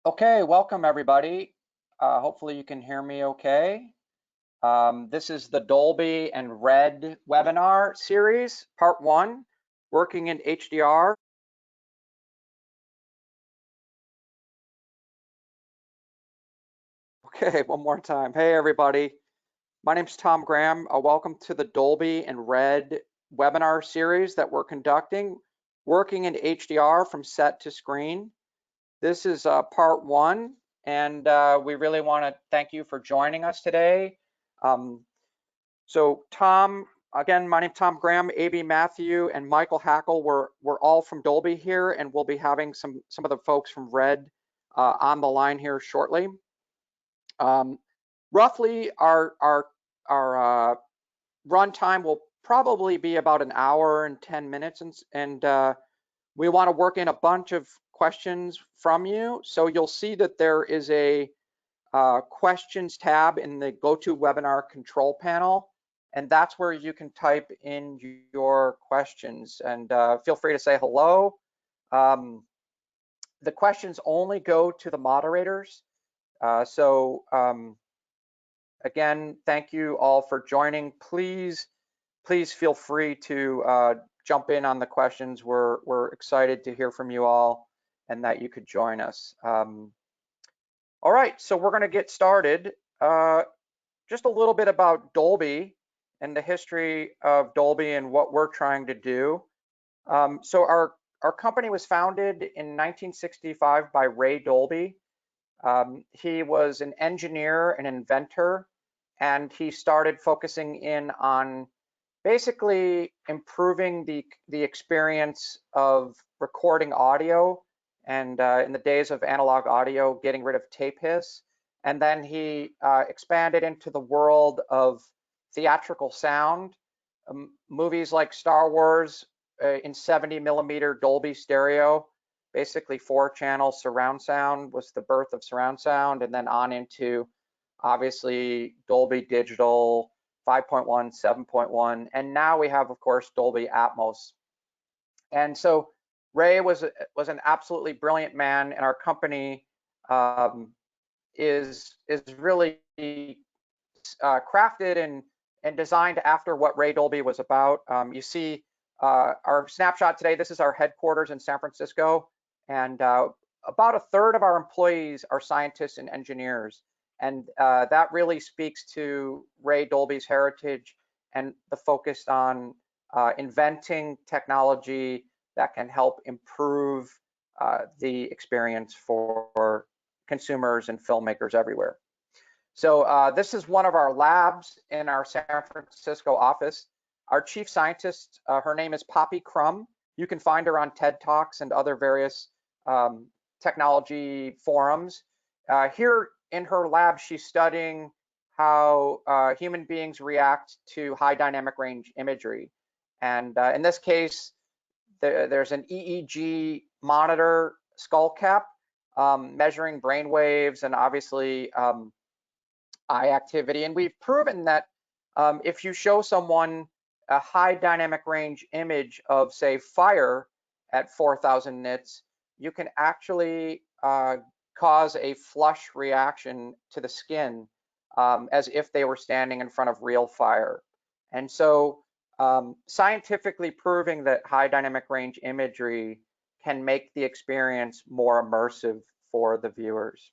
Okay, welcome everybody. Hopefully you can hear me okay. This is the Dolby and Red webinar series, part one, working in HDR. Okay, one more time. Hey everybody, my name's Tom Graham. Welcome to the Dolby and Red webinar series that we're conducting, working in HDR from set to screen. This is part one, and we really want to thank you for joining us today. So Tom, again, my name's Tom Graham, AB Matthew, and Michael Hackle. We're all from Dolby here, and we'll be having some of the folks from Red on the line here shortly. Roughly, our run time will probably be about an hour and 10 minutes, and we want to work in a bunch of questions from you. So you'll see that there is a questions tab in the GoToWebinar control panel, and that's where you can type in your questions, and feel free to say hello. The questions only go to the moderators. Again, thank you all for joining. Please feel free to jump in on the questions. We're excited to hear from you all and that you could join us. All right, so we're going to get started. Just a little bit about Dolby and the history of Dolby and what we're trying to do. So our company was founded in 1965 by Ray Dolby. He was an engineer and inventor, and he started focusing in on basically improving the experience of recording audio, and in the days of analog audio, getting rid of tape hiss. And then he expanded into the world of theatrical sound. Movies like Star Wars in 70 millimeter Dolby stereo, basically 4-channel surround sound was the birth of surround sound, and then on into obviously Dolby Digital, 5.1, 7.1, and now we have, of course, Dolby Atmos. And so Ray was an absolutely brilliant man, and our company is really crafted and designed after what Ray Dolby was about. You see our snapshot today. This is our headquarters in San Francisco, and about a third of our employees are scientists and engineers. And that really speaks to Ray Dolby's heritage and the focus on inventing technology that can help improve the experience for consumers and filmmakers everywhere. So this is one of our labs in our San Francisco office. Our chief scientist, her name is Poppy Crum. You can find her on TED Talks and other various technology forums. Here in her lab, she's studying how human beings react to high dynamic range imagery. And in this case, there's an EEG monitor skull cap measuring brain waves and obviously eye activity. And we've proven that if you show someone a high dynamic range image of, say, fire at 4,000 nits, you can actually cause a flush reaction to the skin as if they were standing in front of real fire. And so scientifically proving that high dynamic range imagery can make the experience more immersive for the viewers.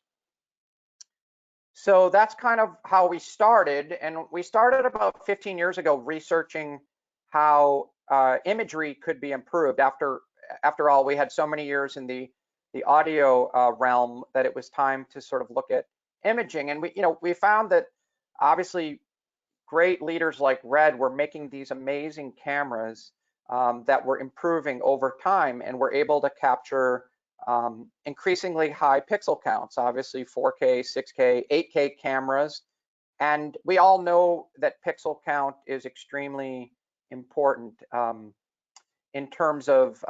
So that's kind of how we started, and we started about 15 years ago researching how imagery could be improved. After all, we had so many years in the audio realm that it was time to sort of look at imaging. And we found that obviously great leaders like Red were making these amazing cameras that were improving over time, and were able to capture increasingly high pixel counts, obviously 4K, 6K, 8K cameras. And we all know that pixel count is extremely important in terms of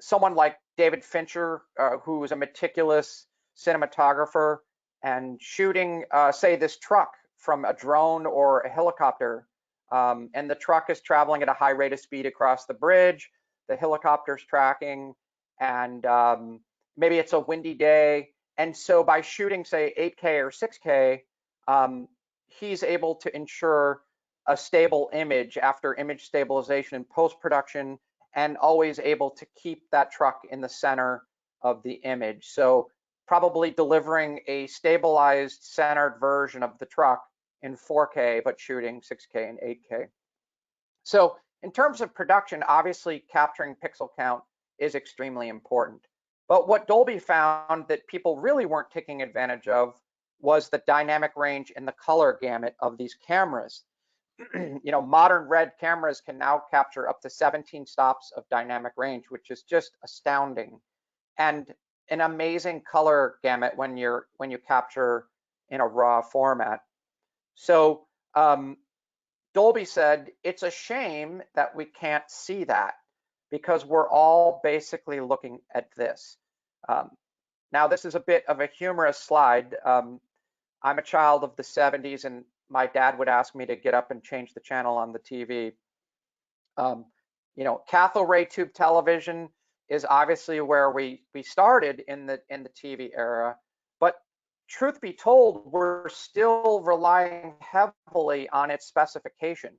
someone like David Fincher, who is a meticulous cinematographer, and shooting, say, this truck from a drone or a helicopter. And the truck is traveling at a high rate of speed across the bridge. The helicopter's tracking, and maybe it's a windy day. And so by shooting, say, 8K or 6K, he's able to ensure a stable image after image stabilization and post-production, and always able to keep that truck in the center of the image. So probably delivering a stabilized centered version of the truck in 4K, but shooting 6K and 8K. So in terms of production, obviously capturing pixel count is extremely important. But what Dolby found that people really weren't taking advantage of was the dynamic range and the color gamut of these cameras. Modern RED cameras can now capture up to 17 stops of dynamic range, which is just astounding, and an amazing color gamut when you capture in a raw format. So Dolby said, it's a shame that we can't see that, because we're all basically looking at this. Now, this is a bit of a humorous slide. I'm a child of the 70s, and my dad would ask me to get up and change the channel on the TV. Cathode ray tube television is obviously where we started in the TV era, but truth be told, we're still relying heavily on its specification.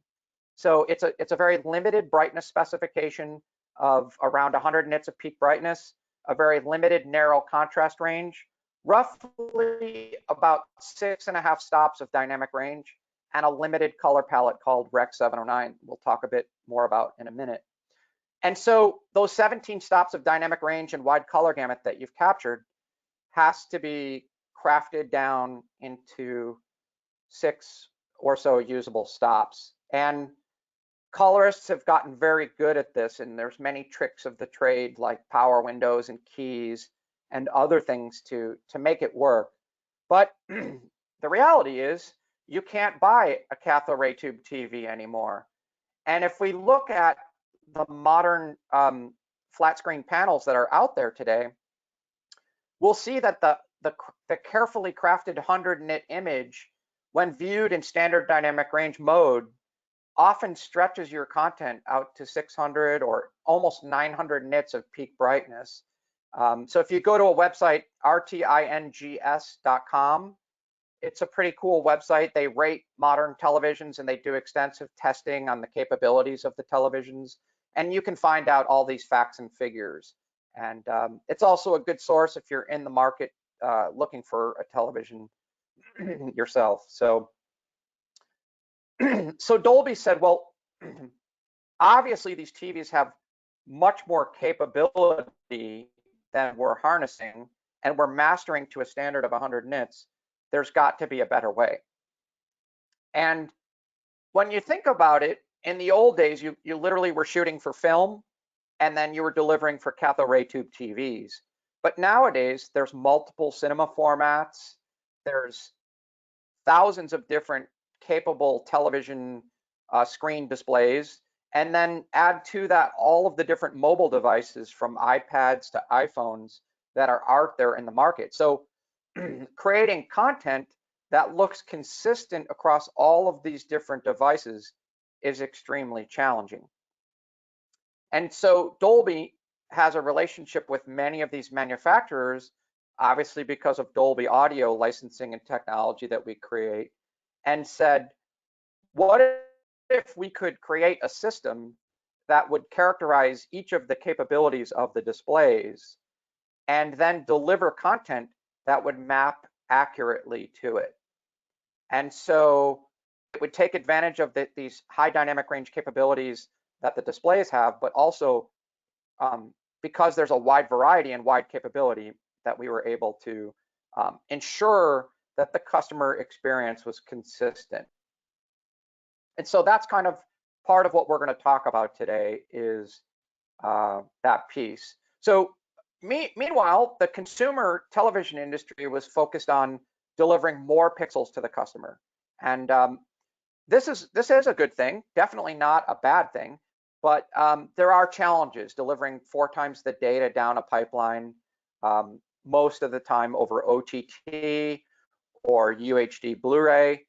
So it's a very limited brightness specification of around 100 nits of peak brightness, a very limited narrow contrast range, roughly about 6.5 stops of dynamic range, and a limited color palette called Rec 709. We'll talk a bit more about in a minute. And so those 17 stops of dynamic range and wide color gamut that you've captured has to be crafted down into 6 or so usable stops. And colorists have gotten very good at this, and there's many tricks of the trade, like power windows and keys and other things to make it work. But the reality is you can't buy a cathode ray tube TV anymore. And if we look at the modern flat screen panels that are out there today, we'll see that the carefully crafted 100 nit image, when viewed in standard dynamic range mode, often stretches your content out to 600 or almost 900 nits of peak brightness. So if you go to a website, rtings.com, it's a pretty cool website. They rate modern televisions and they do extensive testing on the capabilities of the televisions. And you can find out all these facts and figures. And it's also a good source if you're in the market looking for a television yourself. So Dolby said, well, obviously these TVs have much more capability than we're harnessing, and we're mastering to a standard of 100 nits. There's got to be a better way. And when you think about it, in the old days, you literally were shooting for film, and then you were delivering for cathode ray tube TVs. But nowadays, there's multiple cinema formats. There's thousands of different capable television screen displays, and then add to that all of the different mobile devices from iPads to iPhones that are out there in the market. So creating content that looks consistent across all of these different devices is extremely challenging. And so Dolby has a relationship with many of these manufacturers, obviously because of Dolby Audio licensing and technology that we create, and said, what if we could create a system that would characterize each of the capabilities of the displays and then deliver content that would map accurately to it? And so it would take advantage of these high dynamic range capabilities that the displays have, but also because there's a wide variety and wide capability, that we were able to ensure that the customer experience was consistent. And so that's kind of part of what we're going to talk about today, is that piece. So meanwhile, the consumer television industry was focused on delivering more pixels to the customer. And this is a good thing, definitely not a bad thing, but there are challenges delivering 4 times the data down a pipeline, most of the time over OTT or UHD Blu-ray.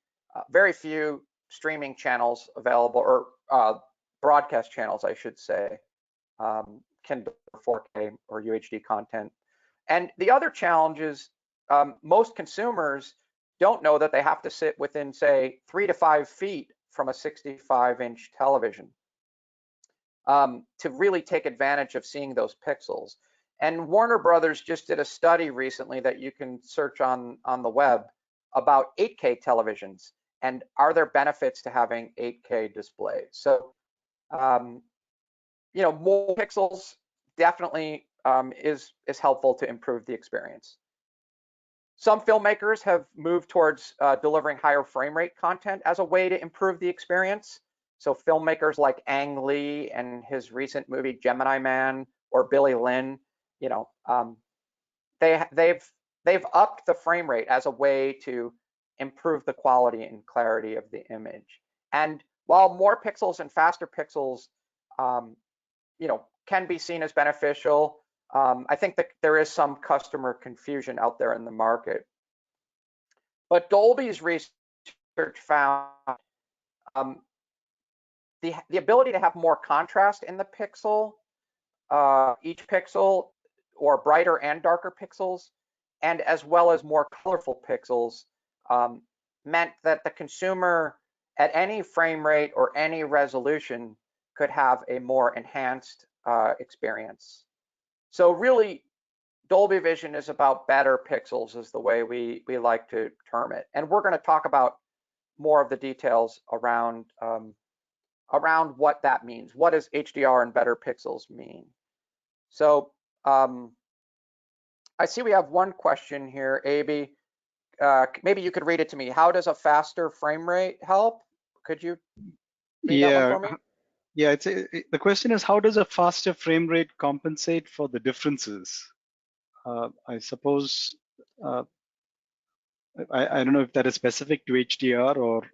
Very few streaming channels available, or broadcast channels, I should say, can deliver 4K or UHD content. And the other challenge is most consumers don't know that they have to sit within, say, 3 to 5 feet from a 65-inch television to really take advantage of seeing those pixels. And Warner Brothers just did a study recently that you can search on the web about 8K televisions and are there benefits to having 8K displays. So, more pixels definitely is helpful to improve the experience. Some filmmakers have moved towards delivering higher frame rate content as a way to improve the experience. So filmmakers like Ang Lee and his recent movie Gemini Man, or Billy Lynn, they've upped the frame rate as a way to improve the quality and clarity of the image. And while more pixels and faster pixels, can be seen as beneficial, I think that there is some customer confusion out there in the market. But Dolby's research found the ability to have more contrast in the pixel, each pixel, or brighter and darker pixels, and as well as more colorful pixels, meant that the consumer at any frame rate or any resolution could have a more enhanced experience. So really, Dolby Vision is about better pixels, is the way we like to term it. And we're going to talk about more of the details around what that means. What does HDR and better pixels mean? So I see we have one question here, Aby. Maybe you could read it to me. How does a faster frame rate help? Could you read that one for me? Yeah, the question is, how does a faster frame rate compensate for the differences? I suppose, I don't know if that is specific to HDR or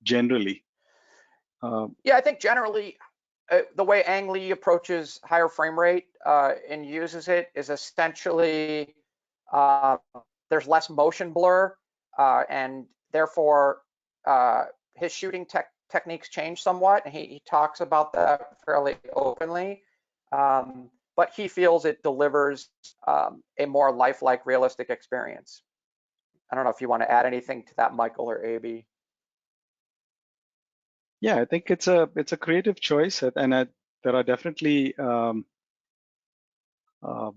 generally. Yeah, I think generally the way Ang Lee approaches higher frame rate and uses it is essentially there's less motion blur and therefore his shooting techniques change somewhat, and he talks about that fairly openly. But he feels it delivers a more lifelike, realistic experience. I don't know if you want to add anything to that, Michael or Aby. Yeah, I think it's a creative choice, and there are definitely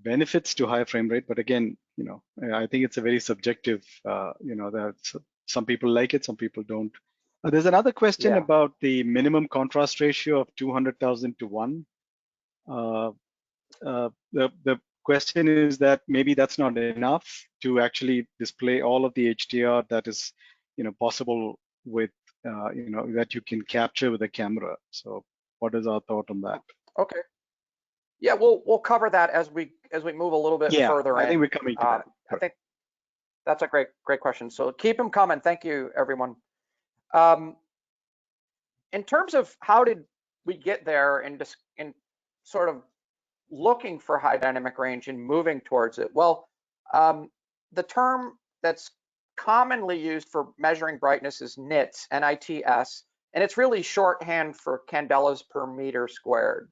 benefits to high frame rate. But again, I think it's a very subjective. That some people like it, some people don't. There's another question about the minimum contrast ratio of 200,000 to 1. The question is that maybe that's not enough to actually display all of the HDR that is, possible with, that you can capture with a camera. So, what is our thought on that? Okay. Yeah, we'll cover that as we move a little bit further in. I think we're coming to that. I think that's a great question. So keep them coming. Thank you, everyone. In terms of how did we get there in sort of looking for high dynamic range and moving towards it? Well, the term that's commonly used for measuring brightness is nits, N-I-T-S, and it's really shorthand for candelas per meter squared.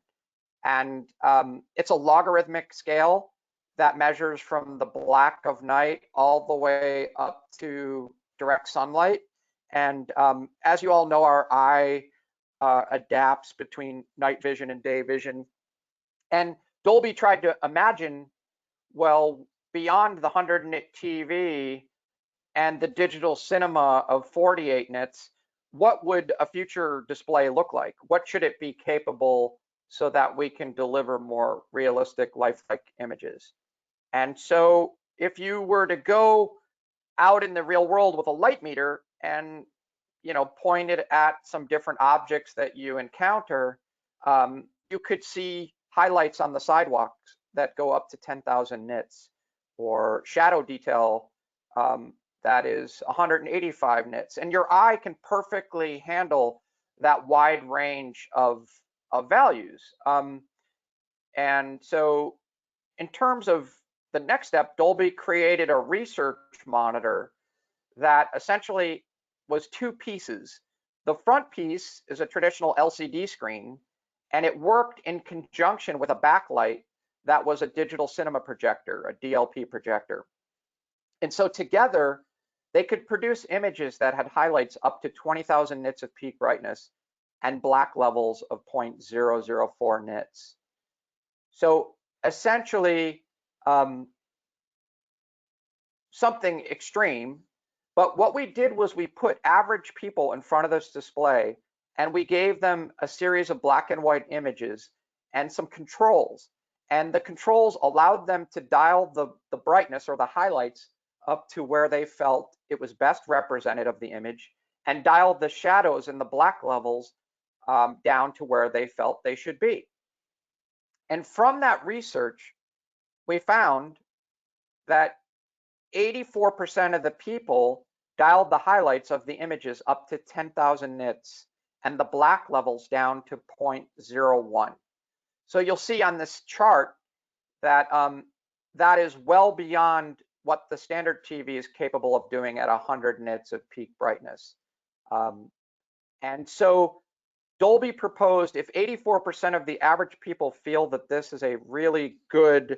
And it's a logarithmic scale that measures from the black of night all the way up to direct sunlight. And as you all know, our eye adapts between night vision and day vision. And Dolby tried to imagine, well, beyond the 100 nit TV and the digital cinema of 48 nits, what would a future display look like? What should it be capable so that we can deliver more realistic, lifelike images? And so if you were to go out in the real world with a light meter and point it at some different objects that you encounter, you could see highlights on the sidewalks that go up to 10,000 nits, or shadow detail that is 185 nits. And your eye can perfectly handle that wide range of values. And so in terms of the next step, Dolby created a research monitor that essentially was two pieces. The front piece is a traditional LCD screen, and it worked in conjunction with a backlight that was a digital cinema projector, a DLP projector. And so together, they could produce images that had highlights up to 20,000 nits of peak brightness and black levels of 0.004 nits. So essentially, something extreme, but what we did was we put average people in front of this display and we gave them a series of black and white images and some controls. And the controls allowed them to dial the brightness or the highlights up to where they felt it was best represented of the image, and dial the shadows and the black levels down to where they felt they should be. And from that research, we found that 84% of the people dialed the highlights of the images up to 10,000 nits and the black levels down to 0.01. So you'll see on this chart that that is well beyond what the standard TV is capable of doing at 100 nits of peak brightness. And so Dolby proposed, if 84% of the average people feel that this is a really good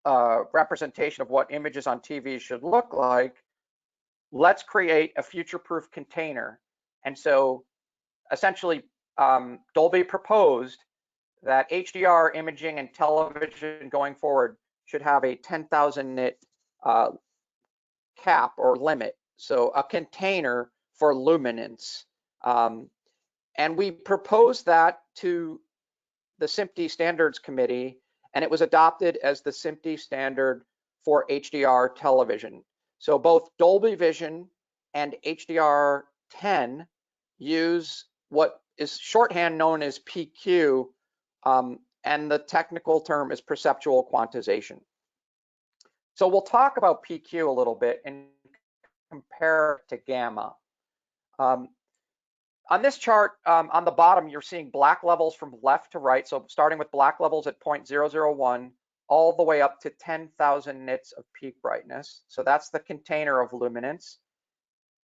representation of what images on TV should look like, let's create a future-proof container. And so essentially, Dolby proposed that HDR imaging and television going forward should have a 10,000 nit cap or limit, so a container for luminance. And we proposed that to the SMPTE Standards Committee, and it was adopted as the SMPTE standard for HDR television. So both Dolby Vision and HDR10 use what is shorthand known as PQ, and the technical term is perceptual quantization. So we'll talk about PQ a little bit and compare it to gamma. On this chart, on the bottom, you're seeing black levels from left to right. So starting with black levels at 0.001, all the way up to 10,000 nits of peak brightness. So that's the container of luminance.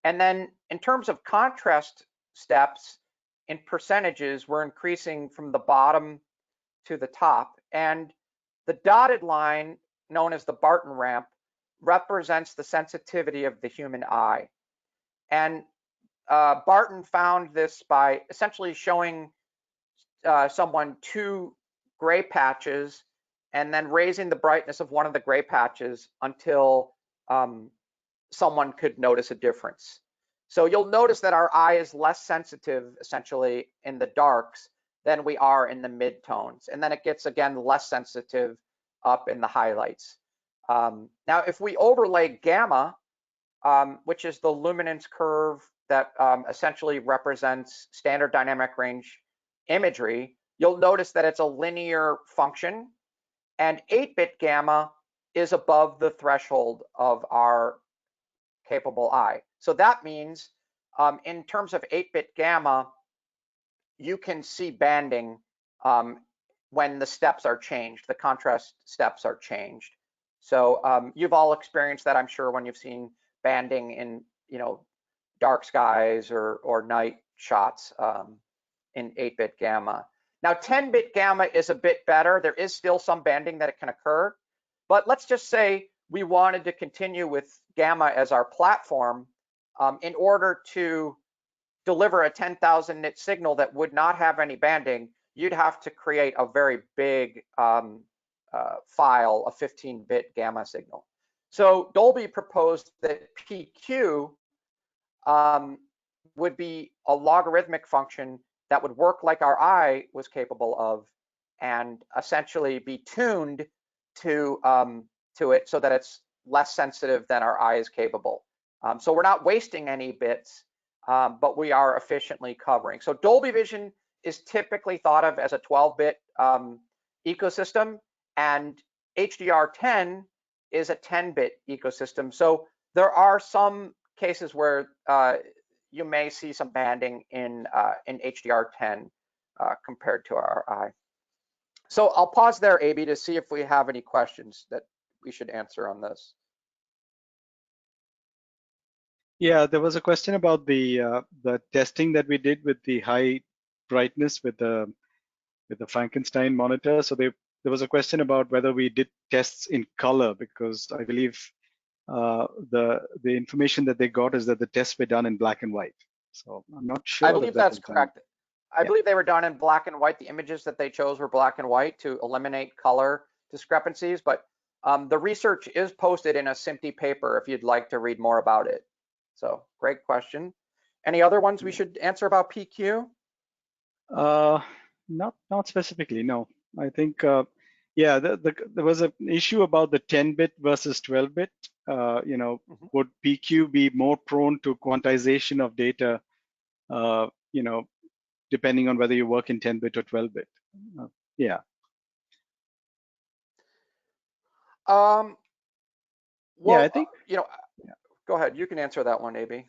And then in terms of contrast steps, in percentages, we're increasing from the bottom to the top. And the dotted line, known as the Barton ramp, represents the sensitivity of the human eye. And Barton found this by essentially showing someone two gray patches and then raising the brightness of one of the gray patches until someone could notice a difference. So you'll notice that our eye is less sensitive essentially in the darks than we are in the midtones. And then it gets, again, less sensitive up in the highlights. Now, if we overlay gamma, which is the luminance curve that essentially represents standard dynamic range imagery, you'll notice that it's a linear function, and 8-bit gamma is above the threshold of our capable eye. So that means in terms of 8-bit gamma, you can see banding when the steps are changed, the contrast steps are changed. So you've all experienced that, I'm sure, when you've seen banding in, dark skies or night shots in 8-bit gamma. Now, 10-bit gamma is a bit better. There is still some banding that it can occur, but let's just say we wanted to continue with gamma as our platform in order to deliver a 10,000 nit signal that would not have any banding. You'd have to create a very big file, a 15-bit gamma signal. So Dolby proposed that PQ would be a logarithmic function that would work like our eye was capable of, and essentially be tuned to it so that it's less sensitive than our eye is capable. So we're not wasting any bits, but we are efficiently covering. So Dolby Vision is typically thought of as a 12-bit ecosystem, and HDR10 is a 10-bit ecosystem. So there are some cases where you may see some banding in HDR10 compared to our eye. So I'll pause there, AB, to see if we have any questions that we should answer on this. Yeah, there was a question about the testing that we did with the high brightness with the with the Frankenstein monitor. So there was a question about whether we did tests in color, because I believe the information that they got is that the tests were done in black and white. So I'm not I sure that believe that that's was done. correct. I Yeah, believe they were done in black and white. The images that they chose were black and white to eliminate color discrepancies, but the research is posted in a SMPTE paper if you'd like to read more about it. So great question. Any other ones we yeah. should answer about PQ? Not specifically, no. I think, yeah, there was an issue about the 10-bit versus 12-bit. Mhm. Would PQ be more prone to quantization of data, depending on whether you work in 10-bit or 12-bit? Yeah. Um, Yeah, I well, think. go ahead. You can answer that one, AB.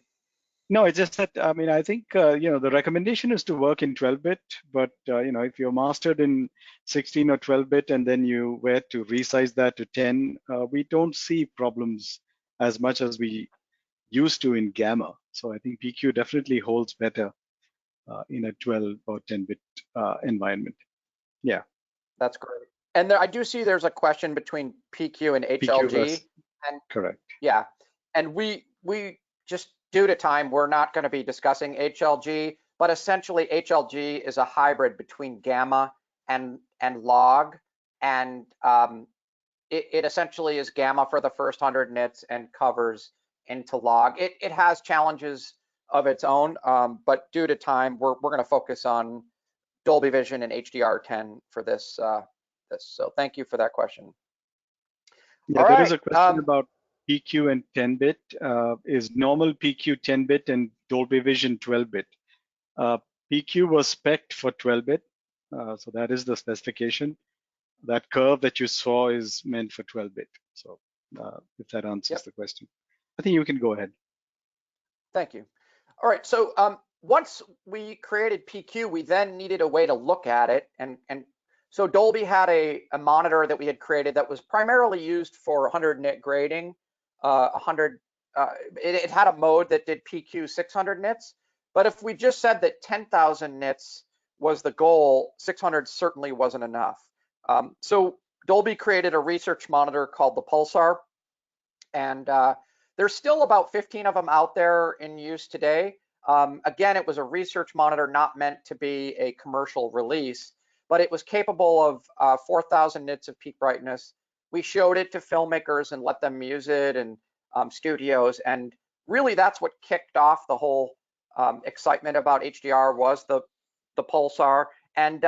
No, it's just that, I mean, I think, the recommendation is to work in 12-bit, but, if you're mastered in 16 or 12-bit and then you were to resize that to 10, we don't see problems as much as we used to in gamma. So I think PQ definitely holds better in a 12 or 10-bit environment. Yeah, That's great. And there, I do see there's a question between PQ and PQ was HLG, and correct. yeah, and we just due to time, we're not going to be discussing HLG, but essentially HLG is a hybrid between gamma and log, and it essentially is gamma for the first 100 nits and covers into log. It has challenges of its own, but due to time, we're going to focus on Dolby Vision and HDR10 for this. So thank you for that question. Yeah, All there is right. a question about PQ and 10-bit. Is normal PQ 10-bit and Dolby Vision 12-bit? PQ was spec'd for 12-bit, so that is the specification. That curve that you saw is meant for 12-bit. So if that answers Yep. the question, I think you can go ahead. Thank you. All right. So once we created PQ, we then needed a way to look at it, and so Dolby had a monitor that we had created that was primarily used for 100 nit grading. 100. It had a mode that did PQ 600 nits, but if we just said that 10,000 nits was the goal, 600 certainly wasn't enough. So Dolby created a research monitor called the Pulsar, and there's still about 15 of them out there in use today. Again, it was a research monitor, not meant to be a commercial release, but it was capable of 4,000 nits of peak brightness. We showed it to filmmakers and let them use it, and studios, and really that's what kicked off the whole excitement about HDR was the pulsar. And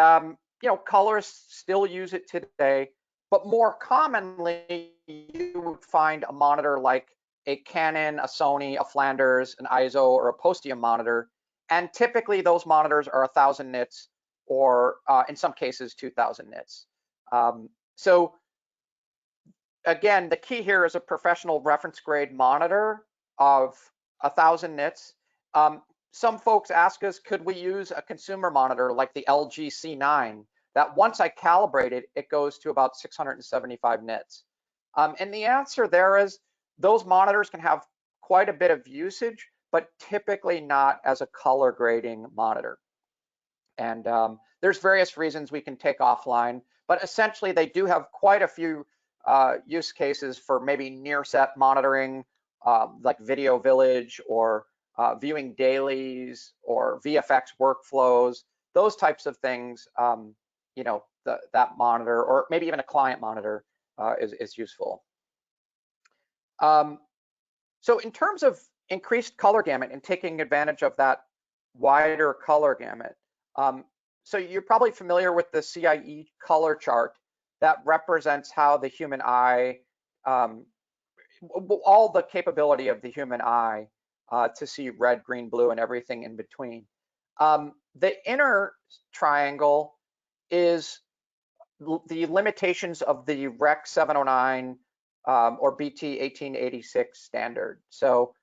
colorists still use it today, but more commonly you would find a monitor like a Canon, a Sony, a Flanders, an ISO, or a Postium monitor, and typically those monitors are 1,000 nits, or in some cases 2,000 nits. So again, the key here is a professional reference grade monitor of 1,000 nits. Some folks ask us, could we use a consumer monitor like the LG C9 that once I calibrate it, it goes to about 675 nits? And the answer there is those monitors can have quite a bit of usage, but typically not as a color grading monitor. And there's various reasons we can take offline, but essentially they do have quite a few use cases for maybe near set monitoring, like Video Village, or viewing dailies, or VFX workflows, those types of things. That monitor, or maybe even a client monitor, is useful. So in terms of increased color gamut and taking advantage of that wider color gamut, so you're probably familiar with the CIE color chart that represents how the human eye, all the capability of the human eye to see red, green, blue, and everything in between. The inner triangle is the limitations of the Rec 709 or BT 1886 standard. So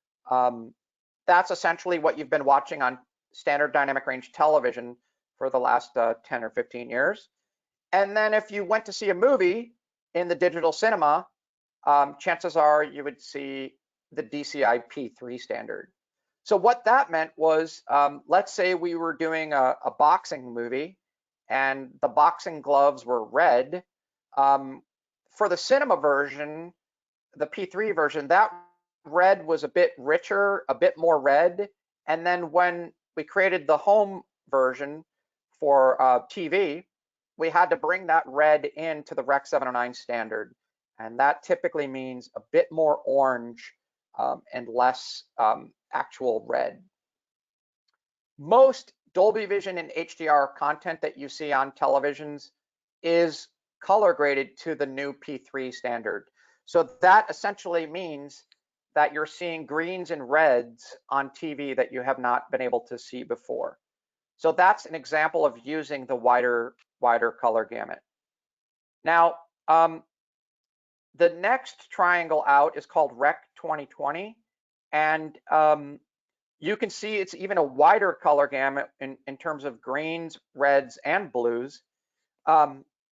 that's essentially what you've been watching on standard dynamic range television for the last 10 or 15 years. And then if you went to see a movie in the digital cinema, chances are you would see the DCI P3 standard. So what that meant was, let's say we were doing a boxing movie, and the boxing gloves were red. For the cinema version, the P3 version, that red was a bit richer, a bit more red. And then when we created the home version for TV, we had to bring that red into the Rec 709 standard. And that typically means a bit more orange and less actual red. Most Dolby Vision and HDR content that you see on televisions is color graded to the new P3 standard. So that essentially means that you're seeing greens and reds on TV that you have not been able to see before. So that's an example of using the wider color gamut. Now, the next triangle out is called Rec 2020, and you can see it's even a wider color gamut in terms of greens, reds, and blues.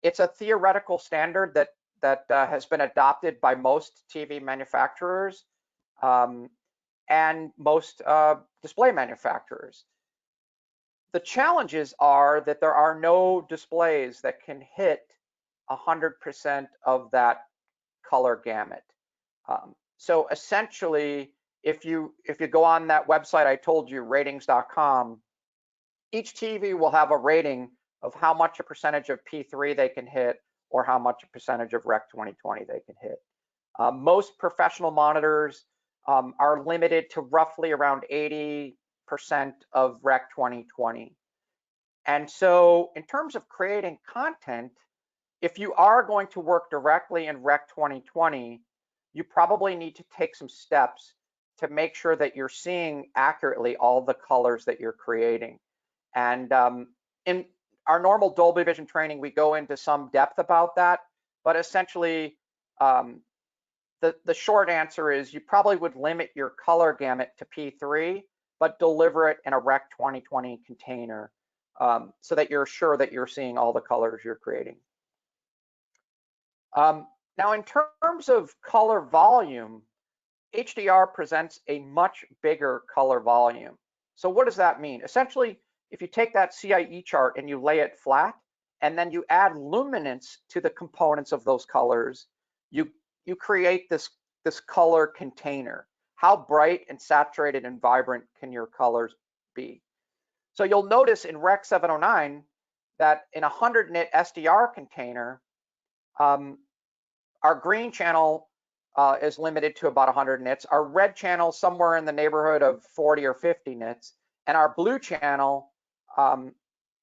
It's a theoretical standard that has been adopted by most TV manufacturers and most display manufacturers. The challenges are that there are no displays that can hit 100% of that color gamut. So essentially, if you go on that website I told you, ratings.com, each TV will have a rating of how much a percentage of P3 they can hit or how much a percentage of Rec 2020 they can hit. Most professional monitors are limited to roughly around 80% of Rec 2020. And so in terms of creating content, if you are going to work directly in Rec 2020, you probably need to take some steps to make sure that you're seeing accurately all the colors that you're creating. And in our normal Dolby Vision training, we go into some depth about that, but essentially the short answer is you probably would limit your color gamut to P3, but deliver it in a Rec 2020 container so that you're sure that you're seeing all the colors you're creating. Now, in terms of color volume, HDR presents a much bigger color volume. So what does that mean? Essentially, if you take that CIE chart and you lay it flat, and then you add luminance to the components of those colors, you create this color container. How bright and saturated and vibrant can your colors be? So you'll notice in Rec 709 that in a 100 nit SDR container, our green channel is limited to about 100 nits. Our red channel somewhere in the neighborhood of 40 or 50 nits, and our blue channel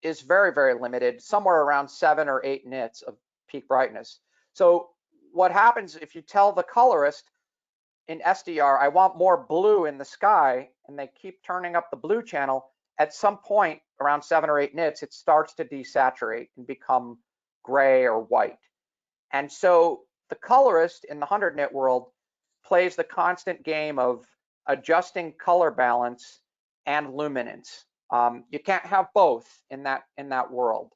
is very, very limited, somewhere around 7 or 8 nits of peak brightness. So what happens if you tell the colorist in SDR, I want more blue in the sky, and they keep turning up the blue channel, at some point around 7 or 8 nits, it starts to desaturate and become gray or white. And so the colorist in the 100 nit world plays the constant game of adjusting color balance and luminance. You can't have both in that world.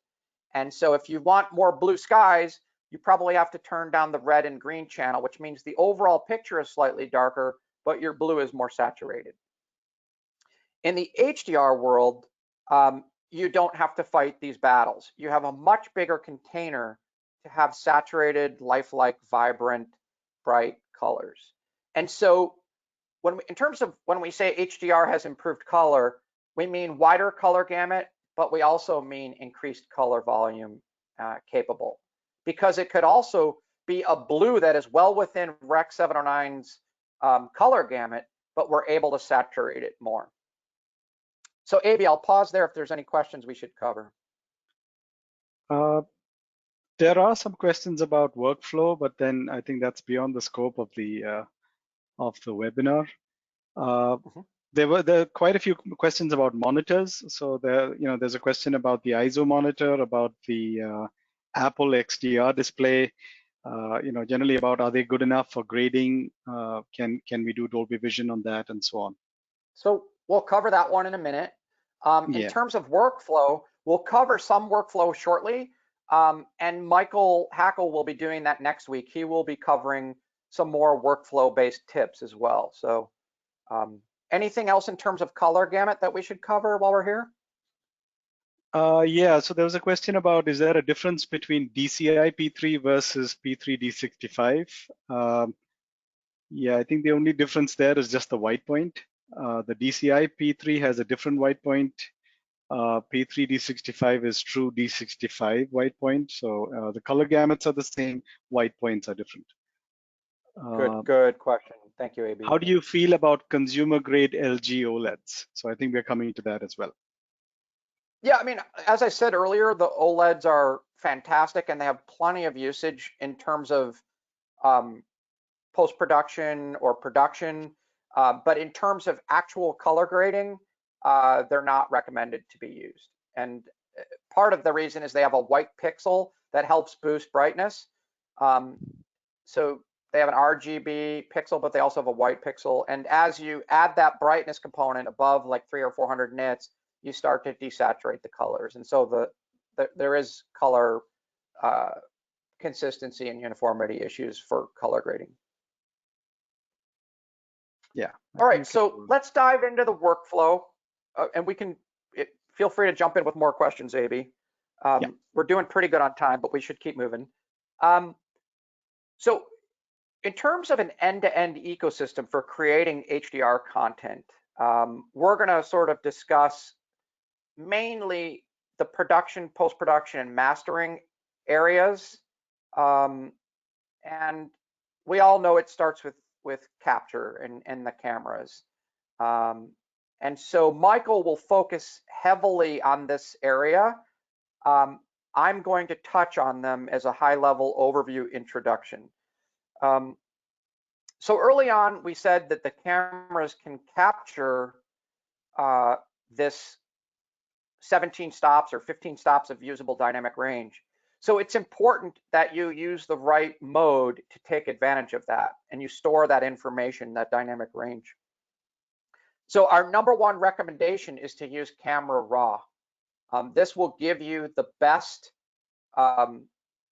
And so if you want more blue skies, you probably have to turn down the red and green channel, which means the overall picture is slightly darker, but your blue is more saturated. In the HDR world, you don't have to fight these battles. You have a much bigger container to have saturated, lifelike, vibrant, bright colors. And so in terms of when we say HDR has improved color, we mean wider color gamut, but we also mean increased color volume capable. Because it could also be a blue that is well within Rec 709's color gamut, but we're able to saturate it more. So Avi, I'll pause there if there's any questions we should cover. There are some questions about workflow, but then I think that's beyond the scope of the webinar. There were quite a few questions about monitors. So there's a question about the ISO monitor, about the Apple XDR display. Generally about are they good enough for grading? Can we do Dolby Vision on that, and so on? So we'll cover that one in a minute. In terms of workflow, we'll cover some workflow shortly. And Michael Hackle will be doing that next week. He will be covering some more workflow-based tips as well. So anything else in terms of color gamut that we should cover while we're here? Yeah, so there was a question about, is there a difference between DCI P3 versus P3 D65? Yeah, I think the only difference there is just the white point. The DCI P3 has a different white point. P3 D65 is true D65 white point. So the color gamuts are the same, white points are different. Good question. Thank you, AB. How do you feel about consumer grade LG OLEDs? So I think we're coming to that as well. Yeah, I mean, as I said earlier, the OLEDs are fantastic and they have plenty of usage in terms of um, post-production or production. But in terms of actual color grading, they're not recommended to be used. And part of the reason is they have a white pixel that helps boost brightness. So they have an RGB pixel, but they also have a white pixel. And as you add that brightness component above like 300 or 400 nits, you start to desaturate the colors. And so there is color consistency and uniformity issues for color grading. Yeah. All right, so let's dive into the workflow, and we can feel free to jump in with more questions, AB. Yeah. We're doing pretty good on time, but we should keep moving. So in terms of an end-to-end ecosystem for creating HDR content, we're going to sort of discuss mainly the production, post-production, and mastering areas. And we all know it starts with capture and the cameras. And so Michael will focus heavily on this area. I'm going to touch on them as a high-level overview introduction. So early on, we said that the cameras can capture this 17 stops or 15 stops of usable dynamic range. So it's important that you use the right mode to take advantage of that, and you store that information, that dynamic range. So our number one recommendation is to use camera raw. This will give you the best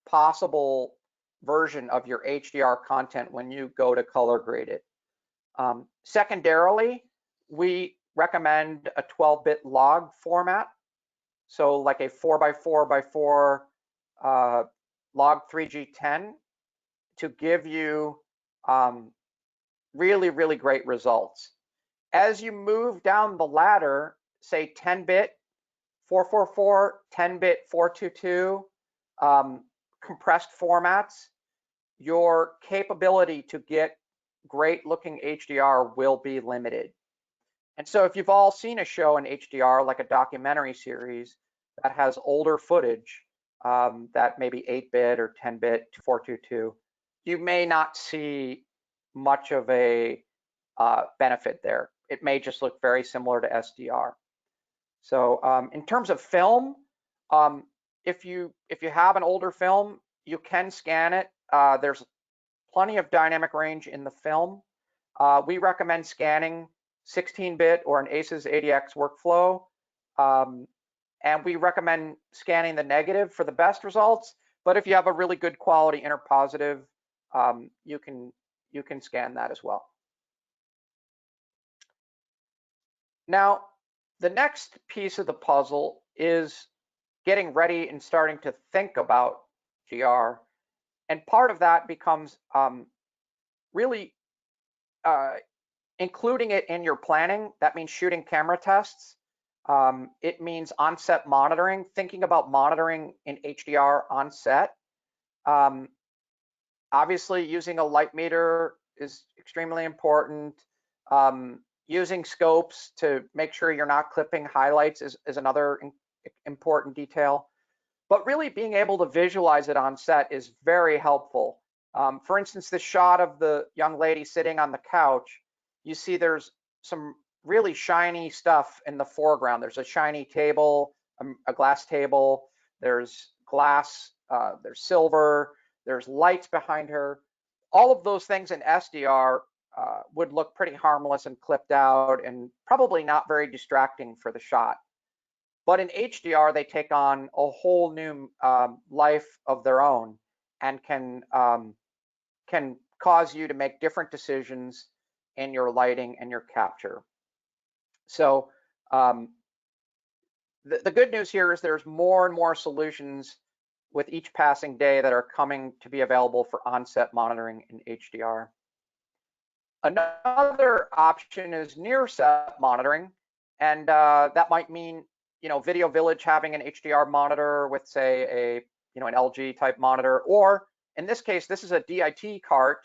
possible version of your HDR content when you go to color grade it. Secondarily, we recommend a 12-bit log format. So like a 4x4x4 log 3G10 to give you really, really great results. As you move down the ladder, say 10-bit 444, 10-bit 422, compressed formats, your capability to get great looking HDR will be limited. And so if you've all seen a show in HDR, like a documentary series that has older footage, that maybe 8-bit or 10-bit 422, you may not see much of a benefit there. It may just look very similar to SDR. So in terms of film, if you have an older film, you can scan it. There's plenty of dynamic range in the film. We recommend scanning 16-bit or an ACES ADX workflow. And we recommend scanning the negative for the best results. But if you have a really good quality interpositive, you can scan that as well. Now, the next piece of the puzzle is getting ready and starting to think about GR. And part of that becomes really including it in your planning. That means shooting camera tests. It means on-set monitoring, thinking about monitoring in HDR on set. Obviously, using a light meter is extremely important. Using scopes to make sure you're not clipping highlights is another important detail. But really being able to visualize it on set is very helpful. For instance, the shot of the young lady sitting on the couch, you see there's some really shiny stuff in the foreground. There's a shiny table, a glass table, there's glass, there's silver, there's lights behind her. All of those things in SDR would look pretty harmless and clipped out and probably not very distracting for the shot. But in HDR, they take on a whole new life of their own and can cause you to make different decisions in your lighting and your capture. So the good news here is there's more and more solutions with each passing day that are coming to be available for on-set monitoring in HDR. Another option is near set monitoring, and that might mean, Video Village having an HDR monitor with, say, an LG type monitor, or in this case, this is a DIT cart,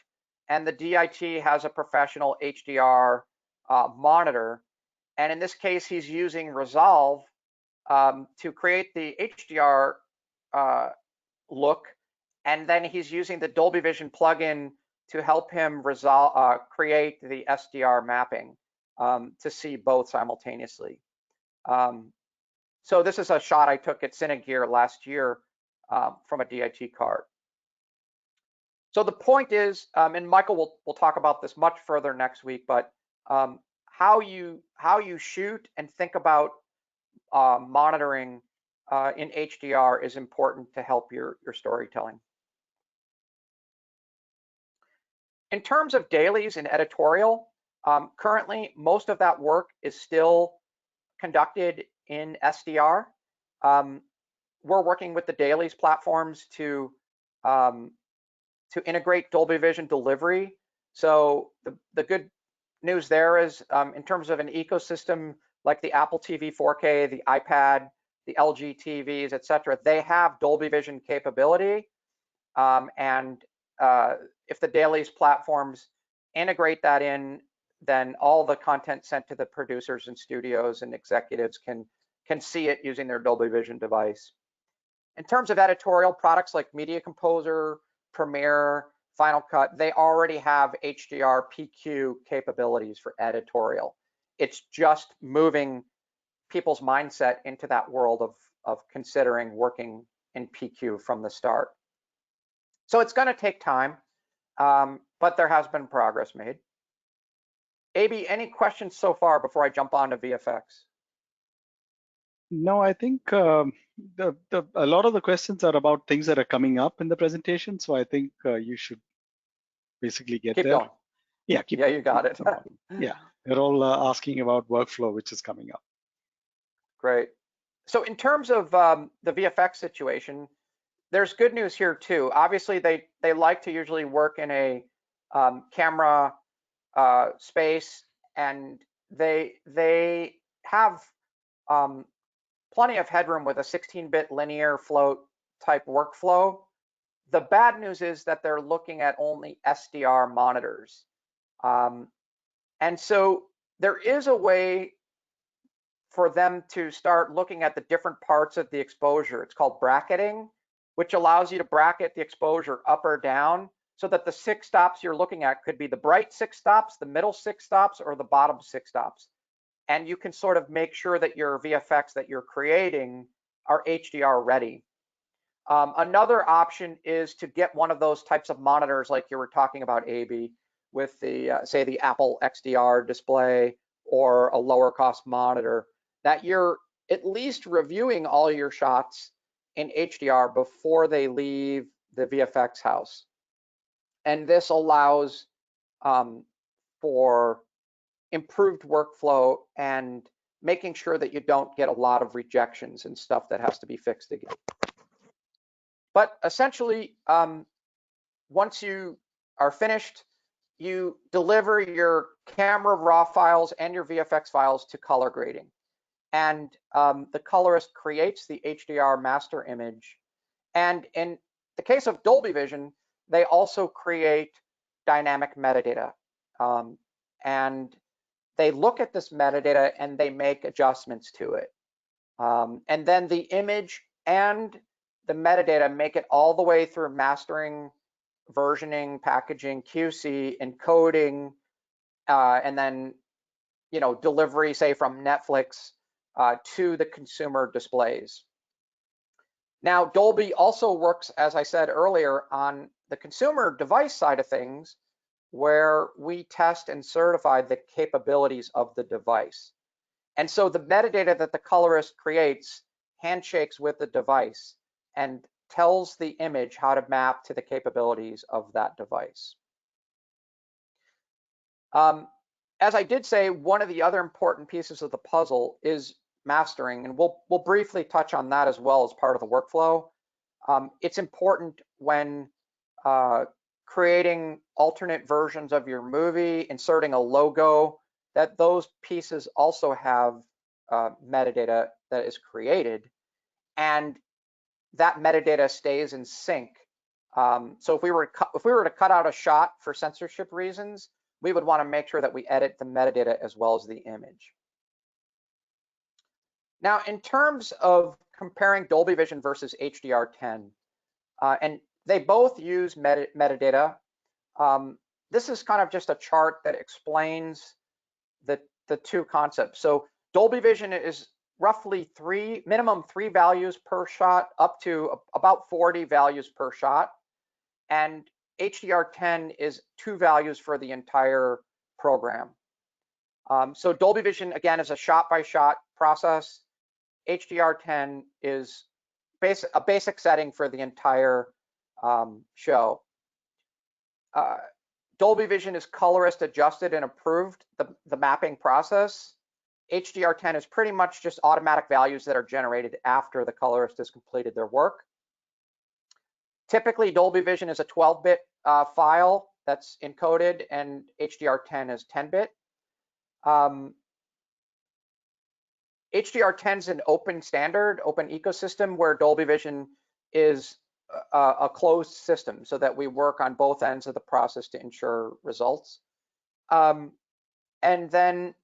and the DIT has a professional HDR monitor, and in this case, he's using Resolve to create the HDR look, and then he's using the Dolby Vision plugin to help him create the SDR mapping to see both simultaneously. So this is a shot I took at Cinegear last year from a DIT card. So the point is, and Michael will talk about this much further next week, but how you shoot and think about monitoring in HDR is important to help your storytelling. In terms of dailies and editorial, currently most of that work is still conducted in SDR. We're working with the dailies platforms to integrate Dolby Vision delivery. So the good news there is, in terms of an ecosystem like the Apple TV 4K, the iPad, the LG TVs, etc., they have Dolby Vision capability, and if the dailies platforms integrate that in, then all the content sent to the producers and studios and executives can see it using their Dolby Vision device. In terms of editorial, products like Media Composer, Premiere, Final Cut, they already have HDR PQ capabilities for editorial. It's just moving people's mindset into that world of considering working in PQ from the start. So it's going to take time, but there has been progress made. AB, any questions so far before I jump on to VFX? No, I think a lot of the questions are about things that are coming up in the presentation. So I think you should basically get Keep there. going. Yeah, you got it. Yeah, they're all asking about workflow, which is coming up. Great. So in terms of the VFX situation, there's good news here too. Obviously, they like to usually work in a camera space, and they have plenty of headroom with a 16-bit linear float type workflow. The bad news is that they're looking at only SDR monitors. And so there is a way for them to start looking at the different parts of the exposure. It's called bracketing, which allows you to bracket the exposure up or down so that the 6 stops you're looking at could be the bright 6 stops, the middle 6 stops, or the bottom 6 stops. And you can sort of make sure that your VFX that you're creating are HDR ready. Another option is to get one of those types of monitors like you were talking about, AB, with the, say, the Apple XDR display or a lower cost monitor, that you're at least reviewing all your shots in HDR before they leave the VFX house. And this allows for improved workflow and making sure that you don't get a lot of rejections and stuff that has to be fixed again. But essentially, once you are finished, you deliver your camera raw files and your VFX files to color grading. And the colorist creates the HDR master image. And in the case of Dolby Vision, they also create dynamic metadata. And they look at this metadata and they make adjustments to it. And then the image and the metadata make it all the way through mastering, versioning, packaging, QC, encoding, and then delivery, say from Netflix to the consumer displays. Now, Dolby also works, as I said earlier, on the consumer device side of things, where we test and certify the capabilities of the device. And so the metadata that the colorist creates handshakes with the device and tells the image how to map to the capabilities of that device. As I did say, one of the other important pieces of the puzzle is mastering, and we'll briefly touch on that as well as part of the workflow. It's important when creating alternate versions of your movie, inserting a logo, that those pieces also have metadata that is created, and that metadata stays in sync. So if we were to cut out a shot for censorship reasons, we would want to make sure that we edit the metadata as well as the image. Now, in terms of comparing Dolby Vision versus HDR10, and they both use metadata. This is kind of just a chart that explains the two concepts. So Dolby Vision is roughly minimum three values per shot up to about 40 values per shot. And HDR10 is 2 values for the entire program. So Dolby Vision, again, is a shot-by-shot process. HDR10 is a basic setting for the entire show. Dolby Vision is colorist adjusted and approved, the mapping process. HDR10 is pretty much just automatic values that are generated after the colorist has completed their work. Typically, Dolby Vision is a 12-bit file that's encoded, and HDR10 is 10-bit. HDR10 is an open standard, open ecosystem, where Dolby Vision is a closed system, so that we work on both ends of the process to ensure results. And then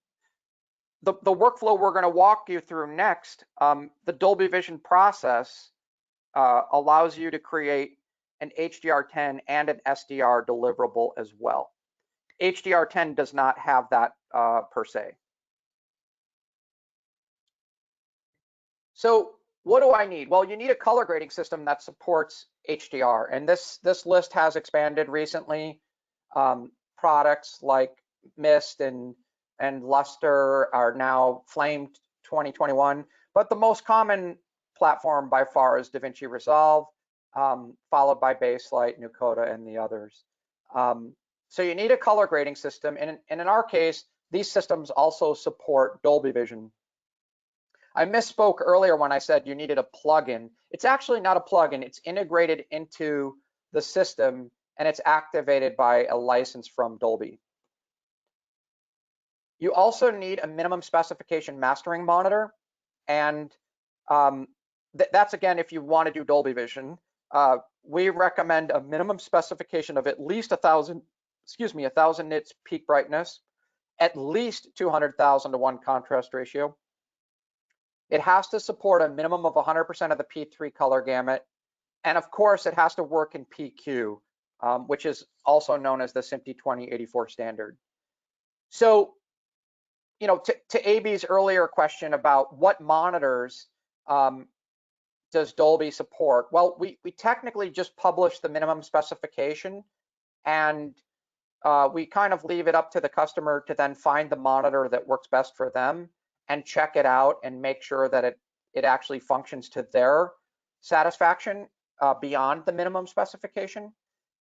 the workflow we're going to walk you through next, the Dolby Vision process allows you to create an HDR10 and an SDR deliverable as well. HDR10 does not have that per se. So what do I need? Well, you need a color grading system that supports HDR, and this list has expanded recently. Products like Mist and Luster are now Flame 2021, but the most common platform by far is DaVinci Resolve, followed by Baselight, Nucoda, and the others. So you need a color grading system, and in our case, these systems also support Dolby Vision. I misspoke earlier when I said you needed a plugin. It's actually not a plugin. It's integrated into the system, and it's activated by a license from Dolby. You also need a minimum specification mastering monitor, and that's, again, if you want to do Dolby Vision. We recommend a minimum specification of at least 1,000 nits peak brightness, at least 200,000 to 1 contrast ratio. It has to support a minimum of 100% of the P3 color gamut. And of course, it has to work in PQ, which is also known as the SMPTE 2084 standard. So, you know, to AB's earlier question about what monitors does Dolby support? Well, we technically just publish the minimum specification, and we kind of leave it up to the customer to then find the monitor that works best for them and check it out and make sure that it actually functions to their satisfaction beyond the minimum specification.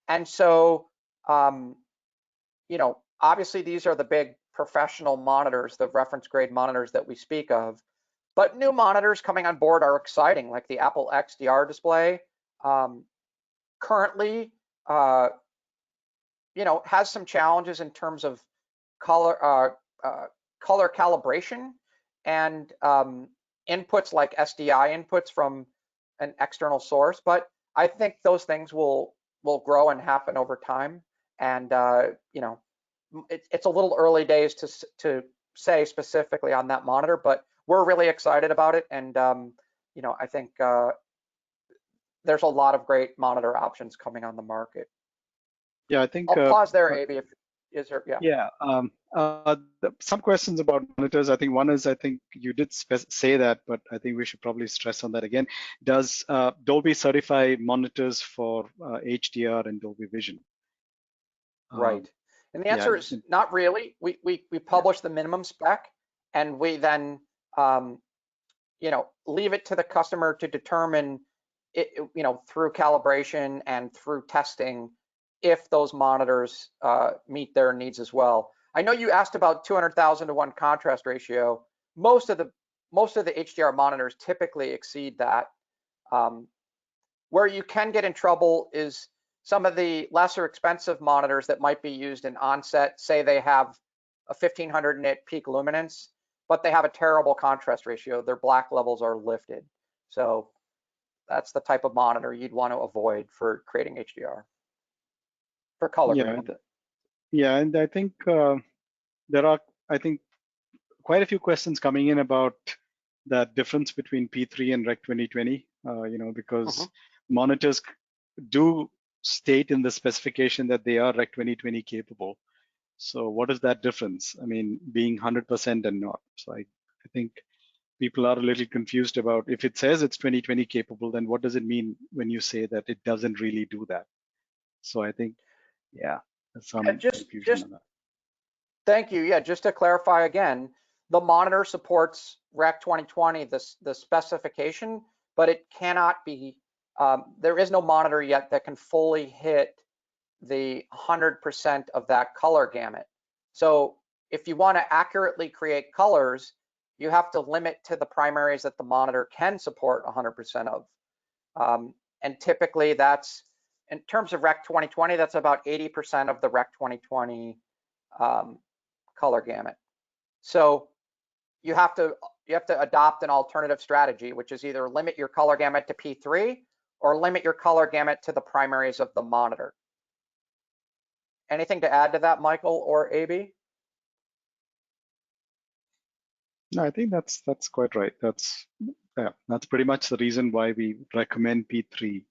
And so, you know, obviously these are the big professional monitors, the reference grade monitors that we speak of, but new monitors coming on board are exciting, like the Apple XDR display. Currently, you know, has some challenges in terms of color calibration and inputs like SDI inputs from an external source, but I think those things will grow and happen over time. And you know, it's a little early days to say specifically on that monitor, but we're really excited about it. And you know, I think there's a lot of great monitor options coming on the market. Yeah, I think I'll pause there, AB. If is there, yeah. Yeah. Some questions about monitors. I think one is, I think you did say that, but I think we should probably stress on that again. Does Dolby certify monitors for HDR and Dolby Vision? Right. And the answer is not really. We publish the minimum spec, and we then you know, leave it to the customer to determine it, you know, through calibration and through testing, if those monitors meet their needs as well. I know you asked about 200,000 to 1 contrast ratio. Most of most of the HDR monitors typically exceed that. Where you can get in trouble is some of the lesser expensive monitors that might be used in onset. Say they have a 1500 nit peak luminance, but they have a terrible contrast ratio. Their black levels are lifted. So that's the type of monitor you'd want to avoid for creating HDR, for color Yeah, grading. yeah, and I think there are, I think, quite a few questions coming in about that difference between P3 and Rec 2020. Because monitors do state in the specification that they are Rec 2020 capable. So what is that difference? I mean, being 100% and not. So I think people are a little confused about, if it says it's 2020 capable, then what does it mean when you say that it doesn't really do that? So I think, yeah, there's some confusion Just on that. thank you. Yeah, just to clarify again, the monitor supports Rec 2020, the specification, but it cannot be, there is no monitor yet that can fully hit the 100% of that color gamut. So if you want to accurately create colors, you have to limit to the primaries that the monitor can support 100% of. And typically that's, in terms of Rec 2020, that's about 80% of the Rec 2020 color gamut. So you have to adopt an alternative strategy, which is either limit your color gamut to P3 or limit your color gamut to the primaries of the monitor. Anything to add to that, Michael or AB? No, I think that's quite right. That's pretty much the reason why we recommend P3,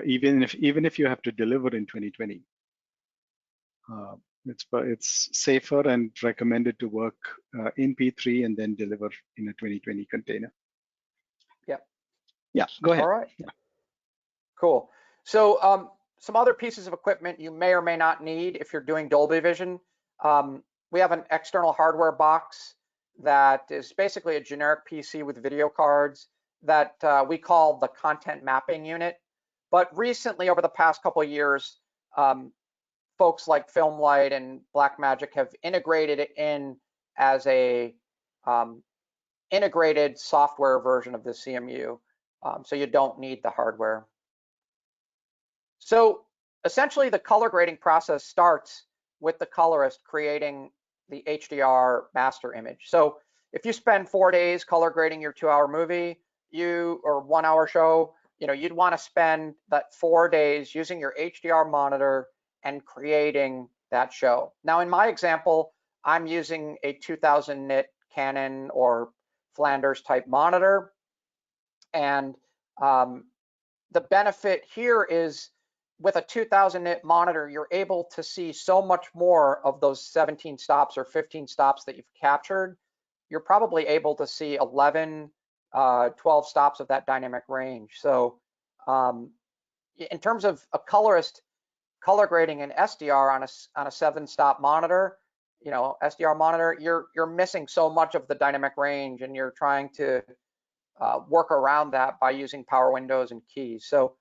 even if you have to deliver in 2020. It's safer and recommended to work in P3 and then deliver in a 2020 container. Yep. Yeah, go ahead. All right. Yeah. Cool. So some other pieces of equipment you may or may not need if you're doing Dolby Vision. We have an external hardware box that is basically a generic PC with video cards that we call the content mapping unit. But recently, over the past couple of years, folks like Filmlight and Blackmagic have integrated it in as a integrated software version of the CMU. So you don't need the hardware. So essentially, the color grading process starts with the colorist creating the HDR master image. So if you spend 4 days color grading your 2-hour movie, or 1-hour show, you'd want to spend that 4 days using your HDR monitor and creating that show. Now, in my example, I'm using a 2000 nit Canon or Flanders type monitor. And the benefit here is with a 2000 nit monitor, you're able to see so much more of those 17 stops or 15 stops that you've captured. You're probably able to see 11, 12 stops of that dynamic range. So in terms of a colorist color grading an SDR on a 7-stop monitor, SDR monitor, you're missing so much of the dynamic range, and you're trying to work around that by using power windows and keys. So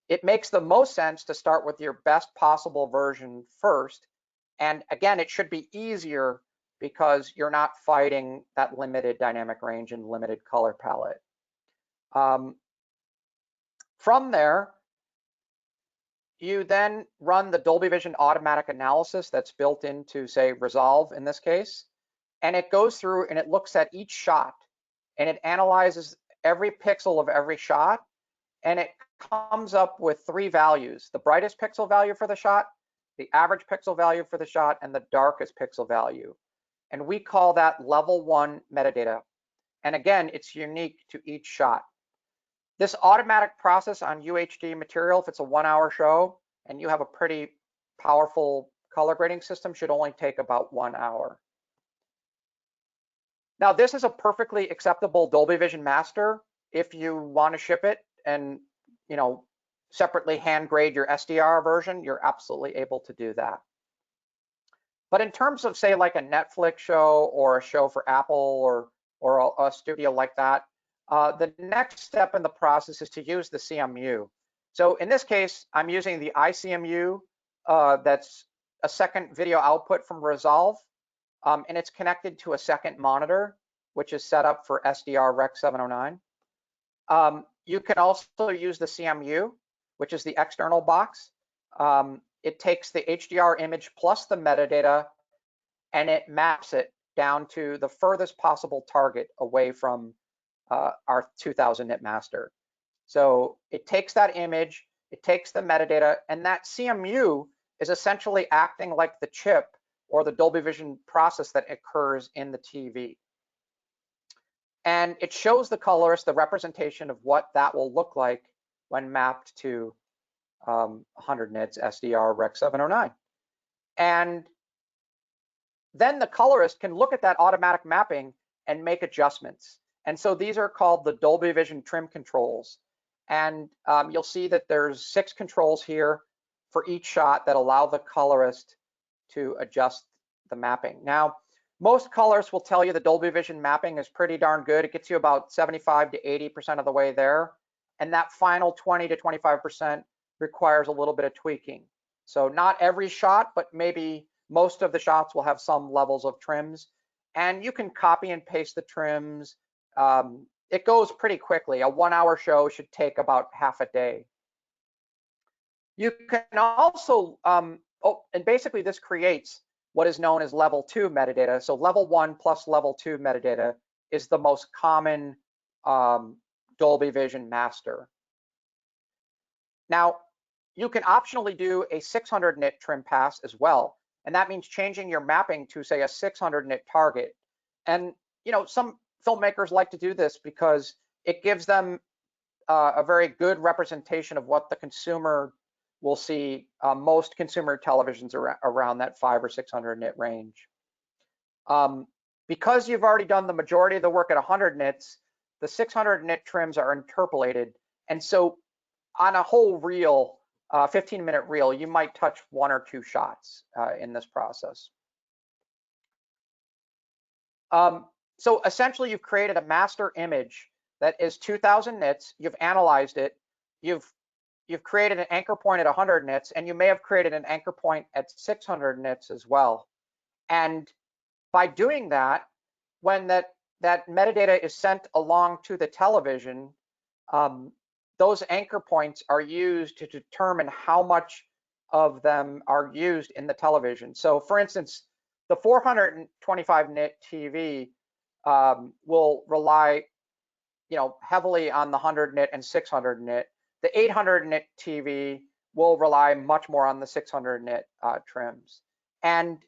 it makes the most sense to start with your best possible version first. And again, it should be easier because you're not fighting that limited dynamic range and limited color palette. From there, you then run the Dolby Vision automatic analysis that's built into, say, Resolve in this case. And it goes through and it looks at each shot and it analyzes every pixel of every shot. And it comes up with 3 values: the brightest pixel value for the shot, the average pixel value for the shot, and the darkest pixel value. And we call that level 1 metadata. And again, it's unique to each shot. This automatic process on UHD material, if it's a 1-hour show and you have a pretty powerful color grading system, should only take about 1 hour. Now, this is a perfectly acceptable Dolby Vision master if you want to ship it and separately hand grade your SDR version. You're absolutely able to do that. But in terms of, say, like a Netflix show or a show for Apple or a studio like that, the next step in the process is to use the CMU. So in this case, I'm using the iCMU that's a second video output from Resolve, and it's connected to a second monitor, which is set up for SDR Rec 709. You can also use the CMU, which is the external box. It takes the HDR image plus the metadata, and it maps it down to the furthest possible target away from our 2000 nit master. So it takes that image, it takes the metadata, and that CMU is essentially acting like the chip or the Dolby Vision process that occurs in the TV. And it shows the colorist the representation of what that will look like when mapped to 100 nits SDR Rec 709. And then the colorist can look at that automatic mapping and make adjustments. And so these are called the Dolby Vision trim controls. And you'll see that there's 6 controls here for each shot that allow the colorist to adjust the mapping. Now, most colorists will tell you the Dolby Vision mapping is pretty darn good. It gets you about 75 to 80% of the way there. And that final 20 to 25% requires a little bit of tweaking. So not every shot, but maybe most of the shots will have some levels of trims. And you can copy and paste the trims. It goes pretty quickly. A 1-hour show should take about half a day. You can also, and basically this creates what is known as level 2 metadata. So level 1 plus level 2 metadata is the most common Dolby Vision master. Now, you can optionally do a 600 nit trim pass as well. And that means changing your mapping to, say, a 600 nit target. And, you know, some filmmakers like to do this because it gives them a very good representation of what the consumer will see. Most consumer televisions around that 500 or 600 nit range. Because you've already done the majority of the work at 100 nits, the 600 nit trims are interpolated. And so on a whole reel, 15-minute reel, you might touch 1 or 2 shots in this process. So essentially, you've created a master image that is 2000 nits. You've analyzed it. You've created an anchor point at 100 nits, and you may have created an anchor point at 600 nits as well. And by doing that, when that metadata is sent along to the television, those anchor points are used to determine how much of them are used in the television. So for instance, the 425 nit TV will rely, heavily on the 100 nit and 600 nit. The 800 nit TV will rely much more on the 600 nit trims. And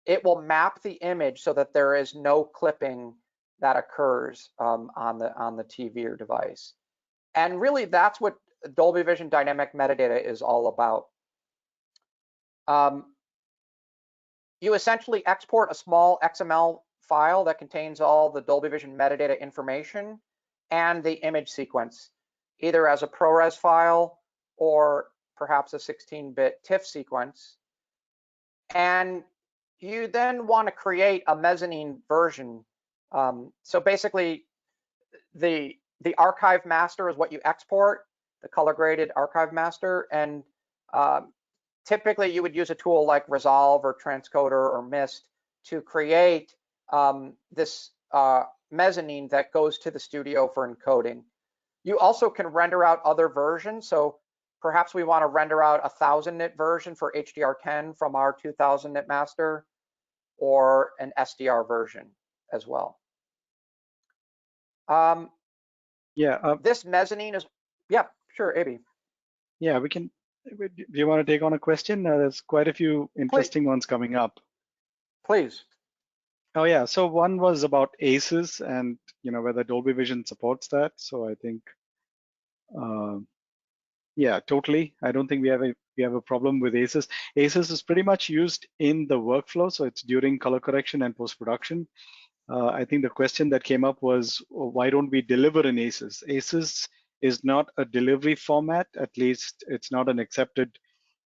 it will map the image so that there is no clipping that occurs on the TV or device. And really, that's what Dolby Vision dynamic metadata is all about. You essentially export a small XML file that contains all the Dolby Vision metadata information and the image sequence, either as a ProRes file or perhaps a 16-bit TIFF sequence. And you then want to create a mezzanine version. So basically, the archive master is what you export, the color graded archive master. And typically you would use a tool like Resolve or Transcoder or Mist to create this mezzanine that goes to the studio for encoding. You also can render out other versions. So perhaps we want to render out a 1000 nit version for HDR10 from our 2000 nit master, or an SDR version as well. This mezzanine is, yeah, sure, Aby. Yeah, we can. Do you want to take on a question? There's quite a few interesting ones coming up. Please. Oh yeah, so one was about ACES and whether Dolby Vision supports that. So I think, yeah, totally. I don't think we have a problem with ACES. ACES is pretty much used in the workflow, so it's during color correction and post-production. I think the question that came up was, why don't we deliver in ACES? ACES is not a delivery format, at least it's not an accepted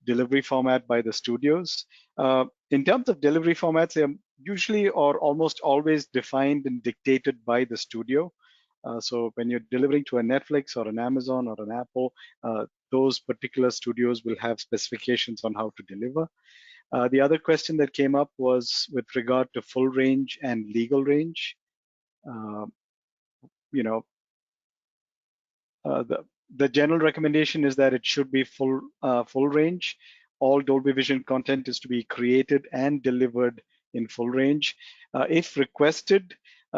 delivery format by the studios. In terms of delivery formats, they're usually or almost always defined and dictated by the studio. So when you're delivering to a Netflix or an Amazon or an Apple, those particular studios will have specifications on how to deliver. The other question that came up was with regard to full range and legal range. Uh, you know, the general recommendation is that it should be full range. All Dolby Vision content is to be created and delivered in full range. If requested,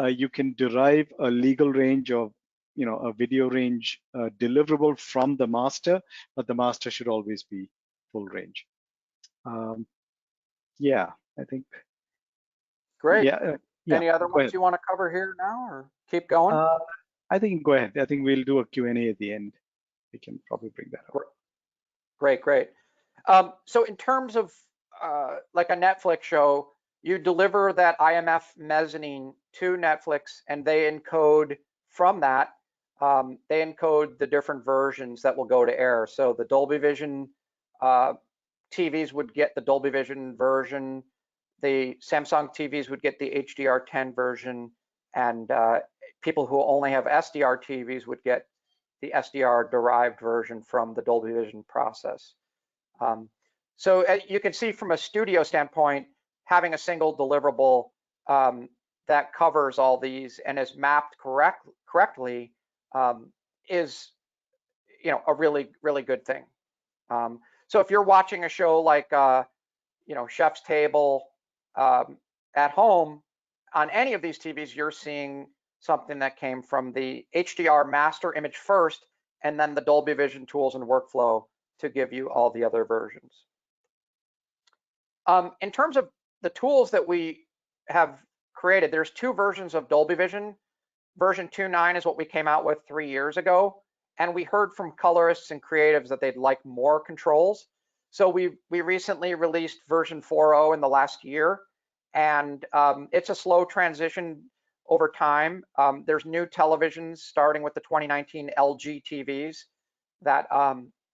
you can derive a legal range of, a video range deliverable from the master, but the master should always be full range. Yeah, I think. Great. Yeah. Any other Go ones ahead. you want to cover here now, or keep going? I think go ahead. I think we'll do a Q&A at the end. We can probably bring that up. Great, great. So in terms of like a Netflix show, you deliver that IMF mezzanine to Netflix, and they encode from that. They encode the different versions that will go to air. So the Dolby Vision TVs would get the Dolby Vision version. The Samsung TVs would get the HDR10 version, and people who only have SDR TVs would get the SDR derived version from the Dolby Vision process. So you can see from a studio standpoint, having a single deliverable that covers all these and is mapped correctly is, a really, really good thing. So if you're watching a show like, Chef's Table at home, on any of these TVs, you're seeing something that came from the HDR master image first, and then the Dolby Vision tools and workflow to give you all the other versions. In terms of the tools that we have created, there's two versions of Dolby Vision. Version 2.9 is what we came out with 3 years ago, and we heard from colorists and creatives that they'd like more controls. So we recently released version 4.0 in the last year, and it's a slow transition over time. There's new televisions starting with the 2019 LG TVs that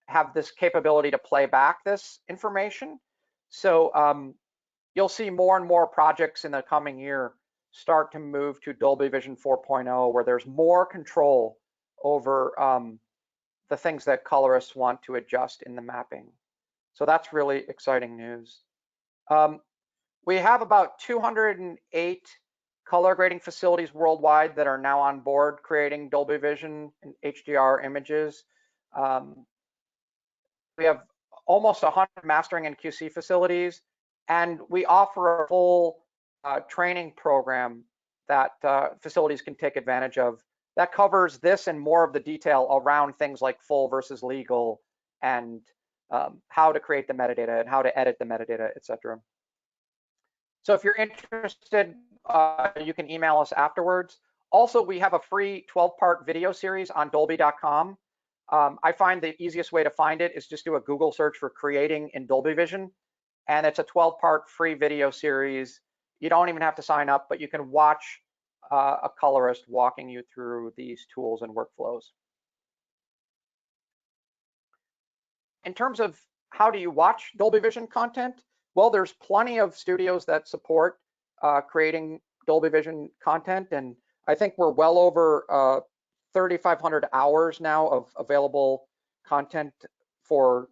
have this capability to play back this information. So you'll see more and more projects in the coming year start to move to Dolby Vision 4.0, where there's more control over the things that colorists want to adjust in the mapping. So that's really exciting news. We have about 208 color grading facilities worldwide that are now on board creating Dolby Vision and HDR images. We have almost 100 mastering and QC facilities, and we offer a full training program that facilities can take advantage of that covers this and more of the detail around things like full versus legal and how to create the metadata and how to edit the metadata, etc. So if you're interested, you can email us afterwards. Also, we have a free 12-part video series on Dolby.com. I find the easiest way to find it is just do a Google search for creating in Dolby Vision. And it's a 12-part free video series. You don't even have to sign up, but you can watch a colorist walking you through these tools and workflows. In terms of how do you watch Dolby Vision content? Well, there's plenty of studios that support creating Dolby Vision content, and I think we're well over 3,500 hours now of available content for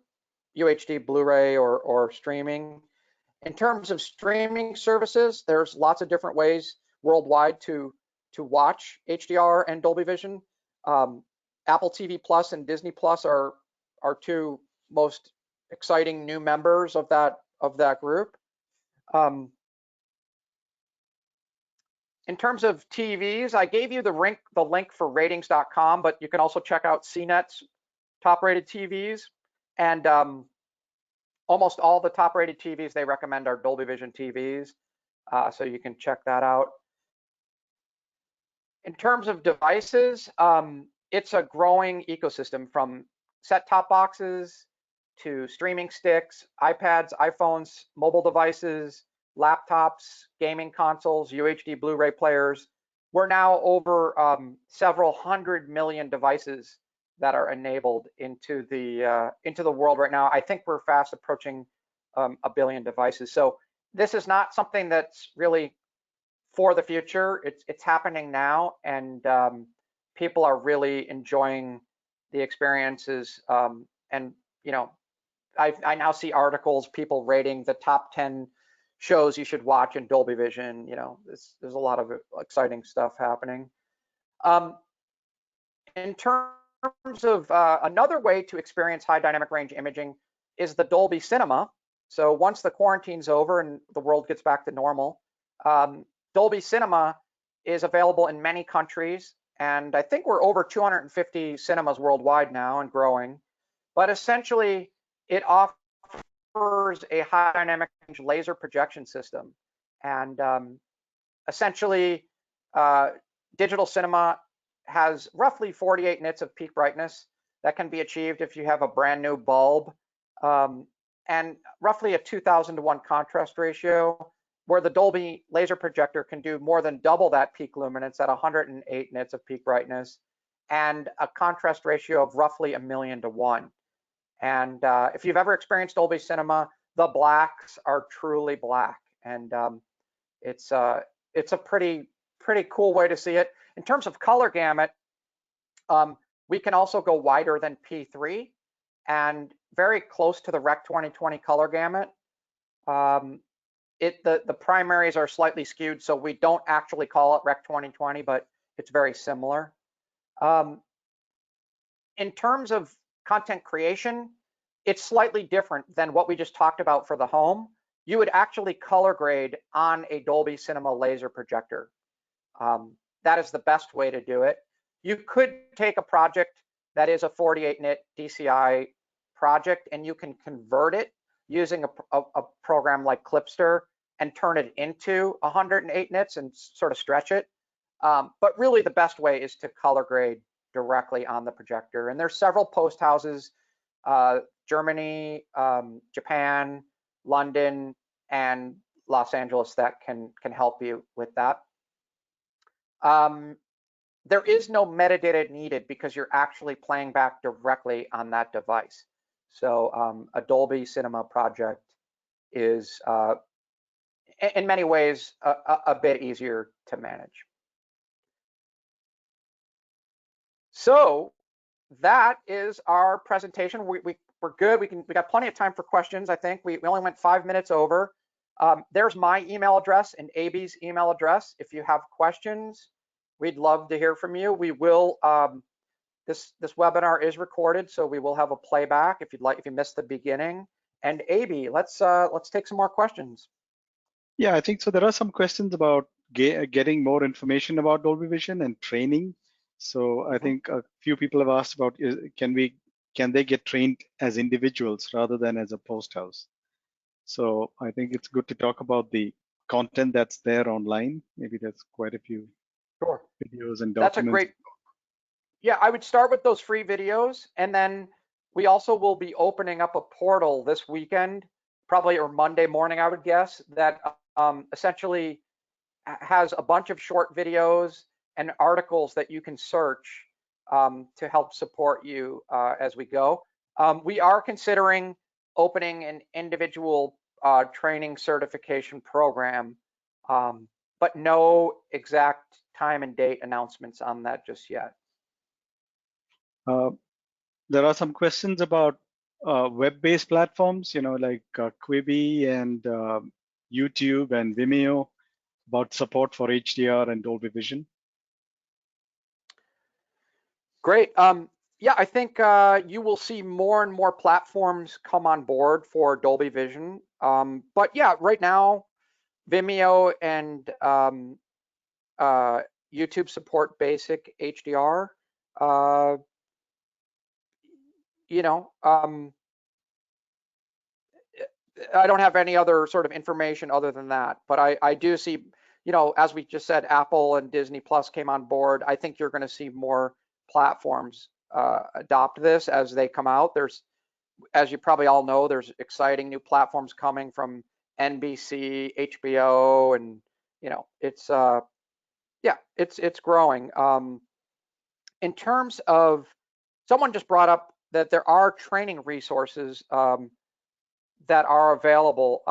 UHD, Blu-ray, or streaming. In terms of streaming services, there's lots of different ways worldwide to watch HDR and Dolby Vision. Apple TV Plus and Disney Plus are two most exciting new members of that group. In terms of TVs, I gave you the link for ratings.com, but you can also check out CNET's top-rated TVs, and almost all the top-rated TVs they recommend are Dolby Vision TVs, so you can check that out. In terms of devices, it's a growing ecosystem from set-top boxes to streaming sticks, iPads, iPhones, mobile devices, laptops, gaming consoles, UHD Blu-ray players. We're now over several 100 million devices that are enabled into the world right now. I think we're fast approaching 1 billion devices. So this is not something that's really for the future. It's happening now, and people are really enjoying the experiences. And I now see articles, people rating the top 10 shows you should watch in Dolby Vision. You know, there's a lot of exciting stuff happening. In terms of another way to experience high dynamic range imaging is the Dolby Cinema. So once the quarantine's over and the world gets back to normal, Dolby Cinema is available in many countries. And I think we're over 250 cinemas worldwide now and growing. But essentially, it offers a high dynamic range laser projection system. And essentially, digital cinema has roughly 48 nits of peak brightness that can be achieved if you have a brand new bulb, and roughly a 2,000 to 1 contrast ratio, where the Dolby laser projector can do more than double that peak luminance at 108 nits of peak brightness, and a contrast ratio of roughly 1,000,000 to 1. And if you've ever experienced Dolby Cinema, the blacks are truly black, and it's a pretty cool way to see it. In terms of color gamut, we can also go wider than P3 and very close to the Rec 2020 color gamut. The primaries are slightly skewed, so we don't actually call it Rec 2020, but it's very similar. In terms of content creation, it's slightly different than what we just talked about for the home. You would actually color grade on a Dolby Cinema laser projector. That is the best way to do it. You could take a project that is a 48 nit DCI project and you can convert it using a program like Clipster and turn it into 108 nits and sort of stretch it. But really the best way is to color grade directly on the projector. And there's several post houses, Germany, Japan, London, and Los Angeles that can help you with that. There is no metadata needed because you're actually playing back directly on that device. So a Dolby Cinema project is, in many ways, a bit easier to manage. So that is our presentation. We're good. We got plenty of time for questions. I think we only went 5 minutes over. There's my email address and AB's email address. If you have questions, we'd love to hear from you. We will. This webinar is recorded, so we will have a playback if you missed the beginning. And AB, let's take some more questions. Yeah, I think so. There are some questions about getting more information about Dolby Vision and training. So I think a few people have asked about can they get trained as individuals rather than as a post house? So I think it's good to talk about the content that's there online. Maybe there's quite a few videos and documents. That's a great. Yeah, I would start with those free videos, and then we also will be opening up a portal this weekend, probably or Monday morning, I would guess, that essentially has a bunch of short videos and articles that you can search to help support you as we go. We are considering opening an individual training certification program, but no exact time and date announcements on that just yet. There are some questions about web-based platforms, like Quibi and YouTube and Vimeo, about support for HDR and Dolby Vision. Great. Yeah, I think you will see more and more platforms come on board for Dolby Vision. But yeah, right now, Vimeo and YouTube support basic HDR. I don't have any other sort of information other than that, but I do see, as we just said, Apple and Disney Plus came on board. I think you're going to see more platforms adopt this as they come out. There's, as you probably all know, there's exciting new platforms coming from NBC, HBO, and it's it's growing. In terms of, someone just brought up that there are training resources that are available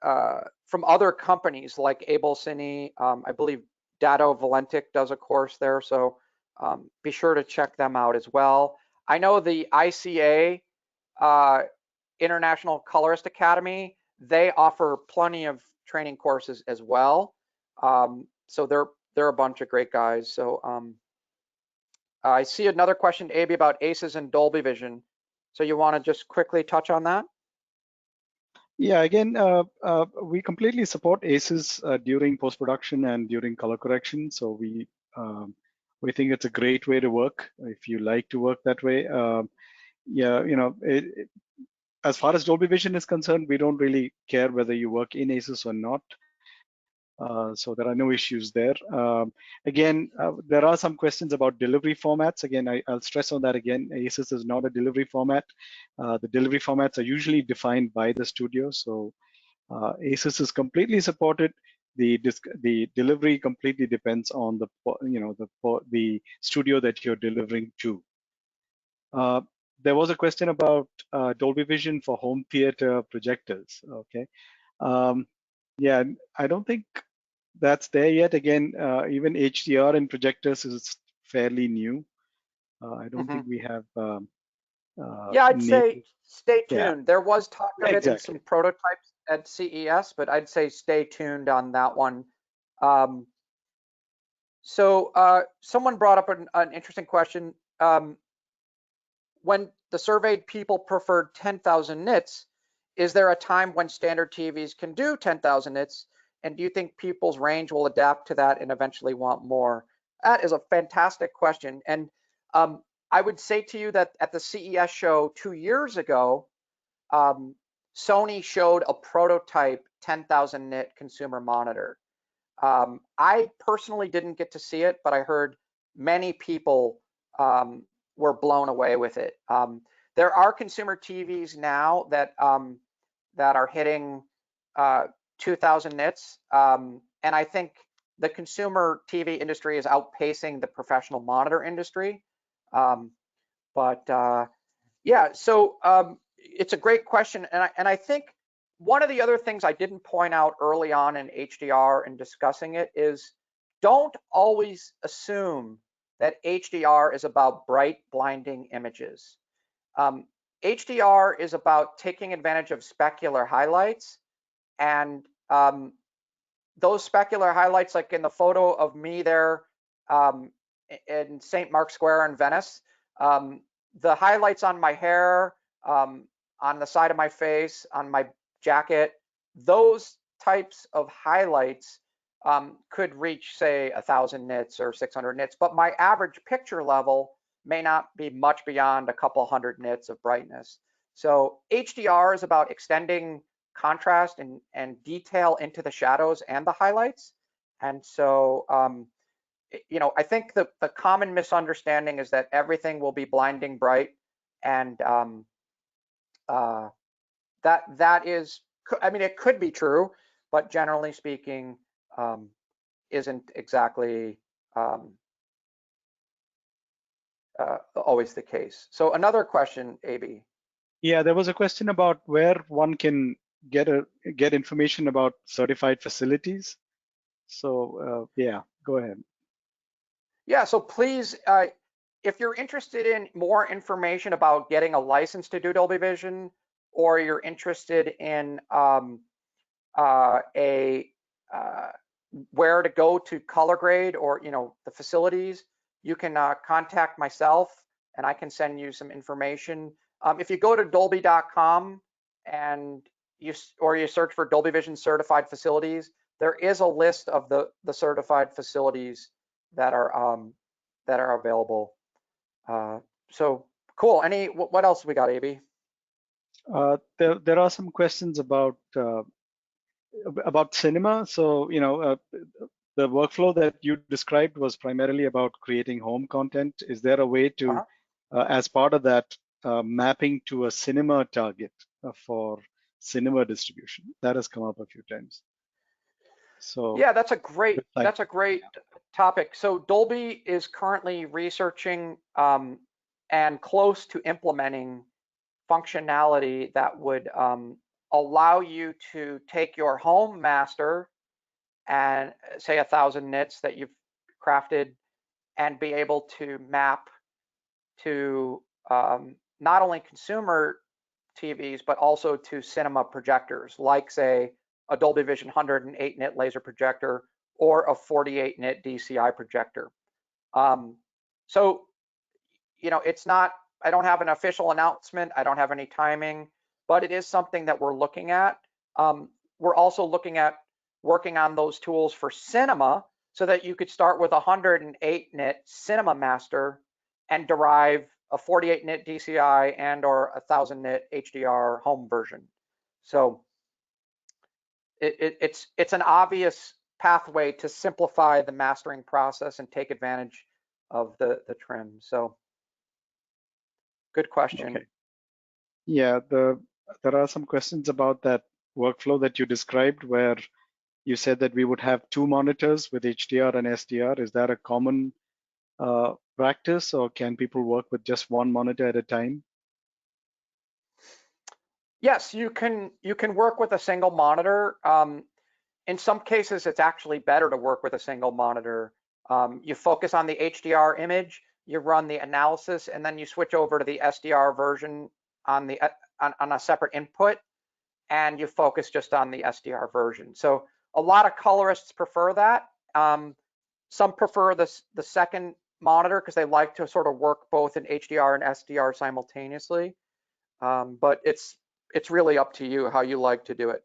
from other companies like AbleCine. I believe Datto Valentic does a course there, so be sure to check them out as well. I know the ICA, International Colorist Academy, they offer plenty of training courses as well. So they're a bunch of great guys. So I see another question, AB, about ACES and Dolby Vision. So you want to just quickly touch on that? Yeah, again, we completely support ACES during post-production and during color correction. So we think it's a great way to work if you like to work that way. Yeah, as far as Dolby Vision is concerned, we don't really care whether you work in ACES or not. So there are no issues there. Again, there are some questions about delivery formats. Again, I'll stress on that again. ACES is not a delivery format. The delivery formats are usually defined by the studio. So ACES is completely supported. The delivery completely depends on the studio that you're delivering to. There was a question about Dolby Vision for home theater projectors. Okay. Yeah, I don't think that's there yet. Again, even HDR in projectors is fairly new. I don't Mm-hmm. think we have Yeah, I'd say native. stay Yeah, tuned. There was talk of it in some exactly. prototypes at CES, but I'd say stay tuned on that one. Um, so someone brought up an interesting question. When the surveyed people preferred 10,000 nits, is there a time when standard TVs can do 10,000 nits? And do you think people's range will adapt to that and eventually want more? That is a fantastic question. And I would say to you that at the CES show 2 years ago, um, Sony showed a prototype 10,000 nit consumer monitor. I personally didn't get to see it, but I heard many people were blown away with it. There are consumer TVs now that are hitting 2,000 nits, and I think the consumer TV industry is outpacing the professional monitor industry. Um, but yeah, so it's a great question, and I think one of the other things I didn't point out early on in HDR and discussing it is don't always assume that HDR is about bright, blinding images. Um, HDR is about taking advantage of specular highlights, and those specular highlights, like in the photo of me there um, in St. Mark's Square in Venice, um, the highlights on my hair, on the side of my face, on my jacket, those types of highlights could reach, say, 1,000 nits or 600 nits, but my average picture level may not be much beyond a couple hundred nits of brightness. So HDR is about extending contrast and detail into the shadows and the highlights. And so, I think the common misunderstanding is that everything will be blinding bright, and uh, that is, I mean, it could be true, but generally speaking, isn't exactly always the case. So another question, AB. Yeah, there was a question about where one can get information about certified facilities. So yeah, go ahead. Yeah, so please, if you're interested in more information about getting a license to do Dolby Vision, or you're interested in a where to go to color grade, or the facilities, you can contact myself, and I can send you some information. If you go to dolby.com and you search for Dolby Vision certified facilities, there is a list of the certified facilities that are available. So cool. What else we got, AB? There are some questions about cinema. So the workflow that you described was primarily about creating home content. Is there a way to, Uh-huh. as part of that, mapping to a cinema target for cinema distribution? That has come up a few times. So Yeah, that's a great like, that's a great topic. So Dolby is currently researching and close to implementing functionality that would allow you to take your home master and say 1,000 nits that you've crafted and be able to map to not only consumer TVs, but also to cinema projectors, like say a Dolby Vision 108 nit laser projector or a 48 nit DCI projector. So, it's not, I don't have an official announcement. I don't have any timing, but it is something that we're looking at. We're also looking at working on those tools for cinema so that you could start with a 108 nit cinema master and derive a 48 nit DCI and or 1000 nit HDR home version. So it's an obvious pathway to simplify the mastering process and take advantage of the trim. So good question. Okay. Yeah, there are some questions about that workflow that you described where you said that we would have 2 monitors with HDR and SDR. Is that a common practice, or can people work with just 1 monitor at a time? Yes, you can work with a single monitor. In some cases, it's actually better to work with a single monitor. You focus on the HDR image, you run the analysis, and then you switch over to the SDR version on a separate input, and you focus just on the SDR version. So a lot of colorists prefer that. Some prefer the second monitor because they like to sort of work both in HDR and SDR simultaneously. But it's really up to you how you like to do it.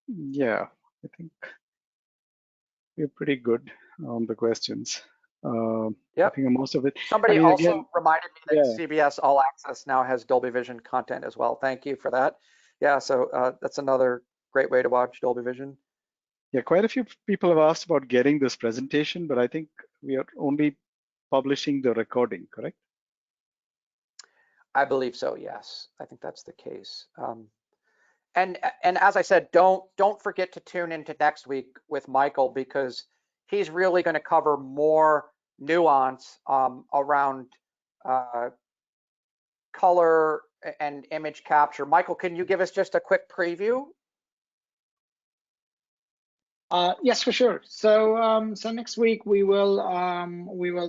Yeah, I think we're pretty good on the questions. I think most of it. Somebody I mean, also again, reminded me that yeah, CBS All Access now has Dolby Vision content as well. Thank you for that. Yeah, so that's another great way to watch Dolby Vision. yeah, quite a few people have asked about getting this presentation, but I think we are only publishing the recording, correct? I believe so, yes. I think that's the case. And as I said, don't forget to tune into next week with Michael, because he's really going to cover more nuance around color and image capture. Michael, can you give us just a quick preview? Yes, for sure. So next week we will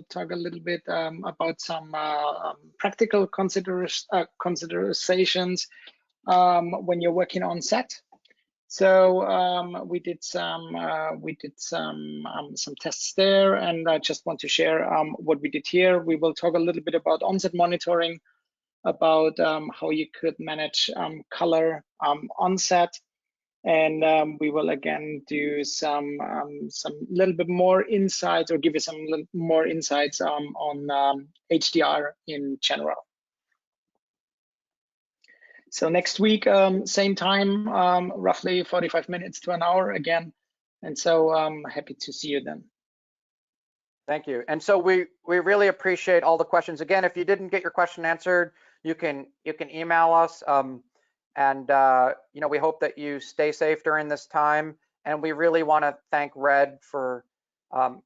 talk a little bit about some practical considerations when you're working on set. So we did some tests there, and I just want to share what we did here. We will talk a little bit about on-set monitoring, about how you could manage color on set. And we will again do some little bit more insights, or give you some little more insights on HDR in general. So next week, same time, roughly 45 minutes to an hour again. And so I'm happy to see you then. Thank you. And so we really appreciate all the questions. Again, if you didn't get your question answered, you can email us. We hope that you stay safe during this time. And we really want to thank Red for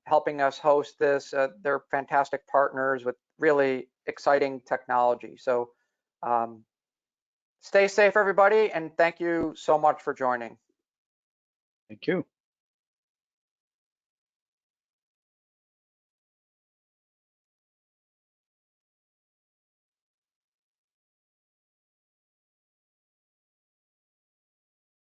helping us host this. They're fantastic partners with really exciting technology. So stay safe, everybody, and thank you so much for joining. Thank you.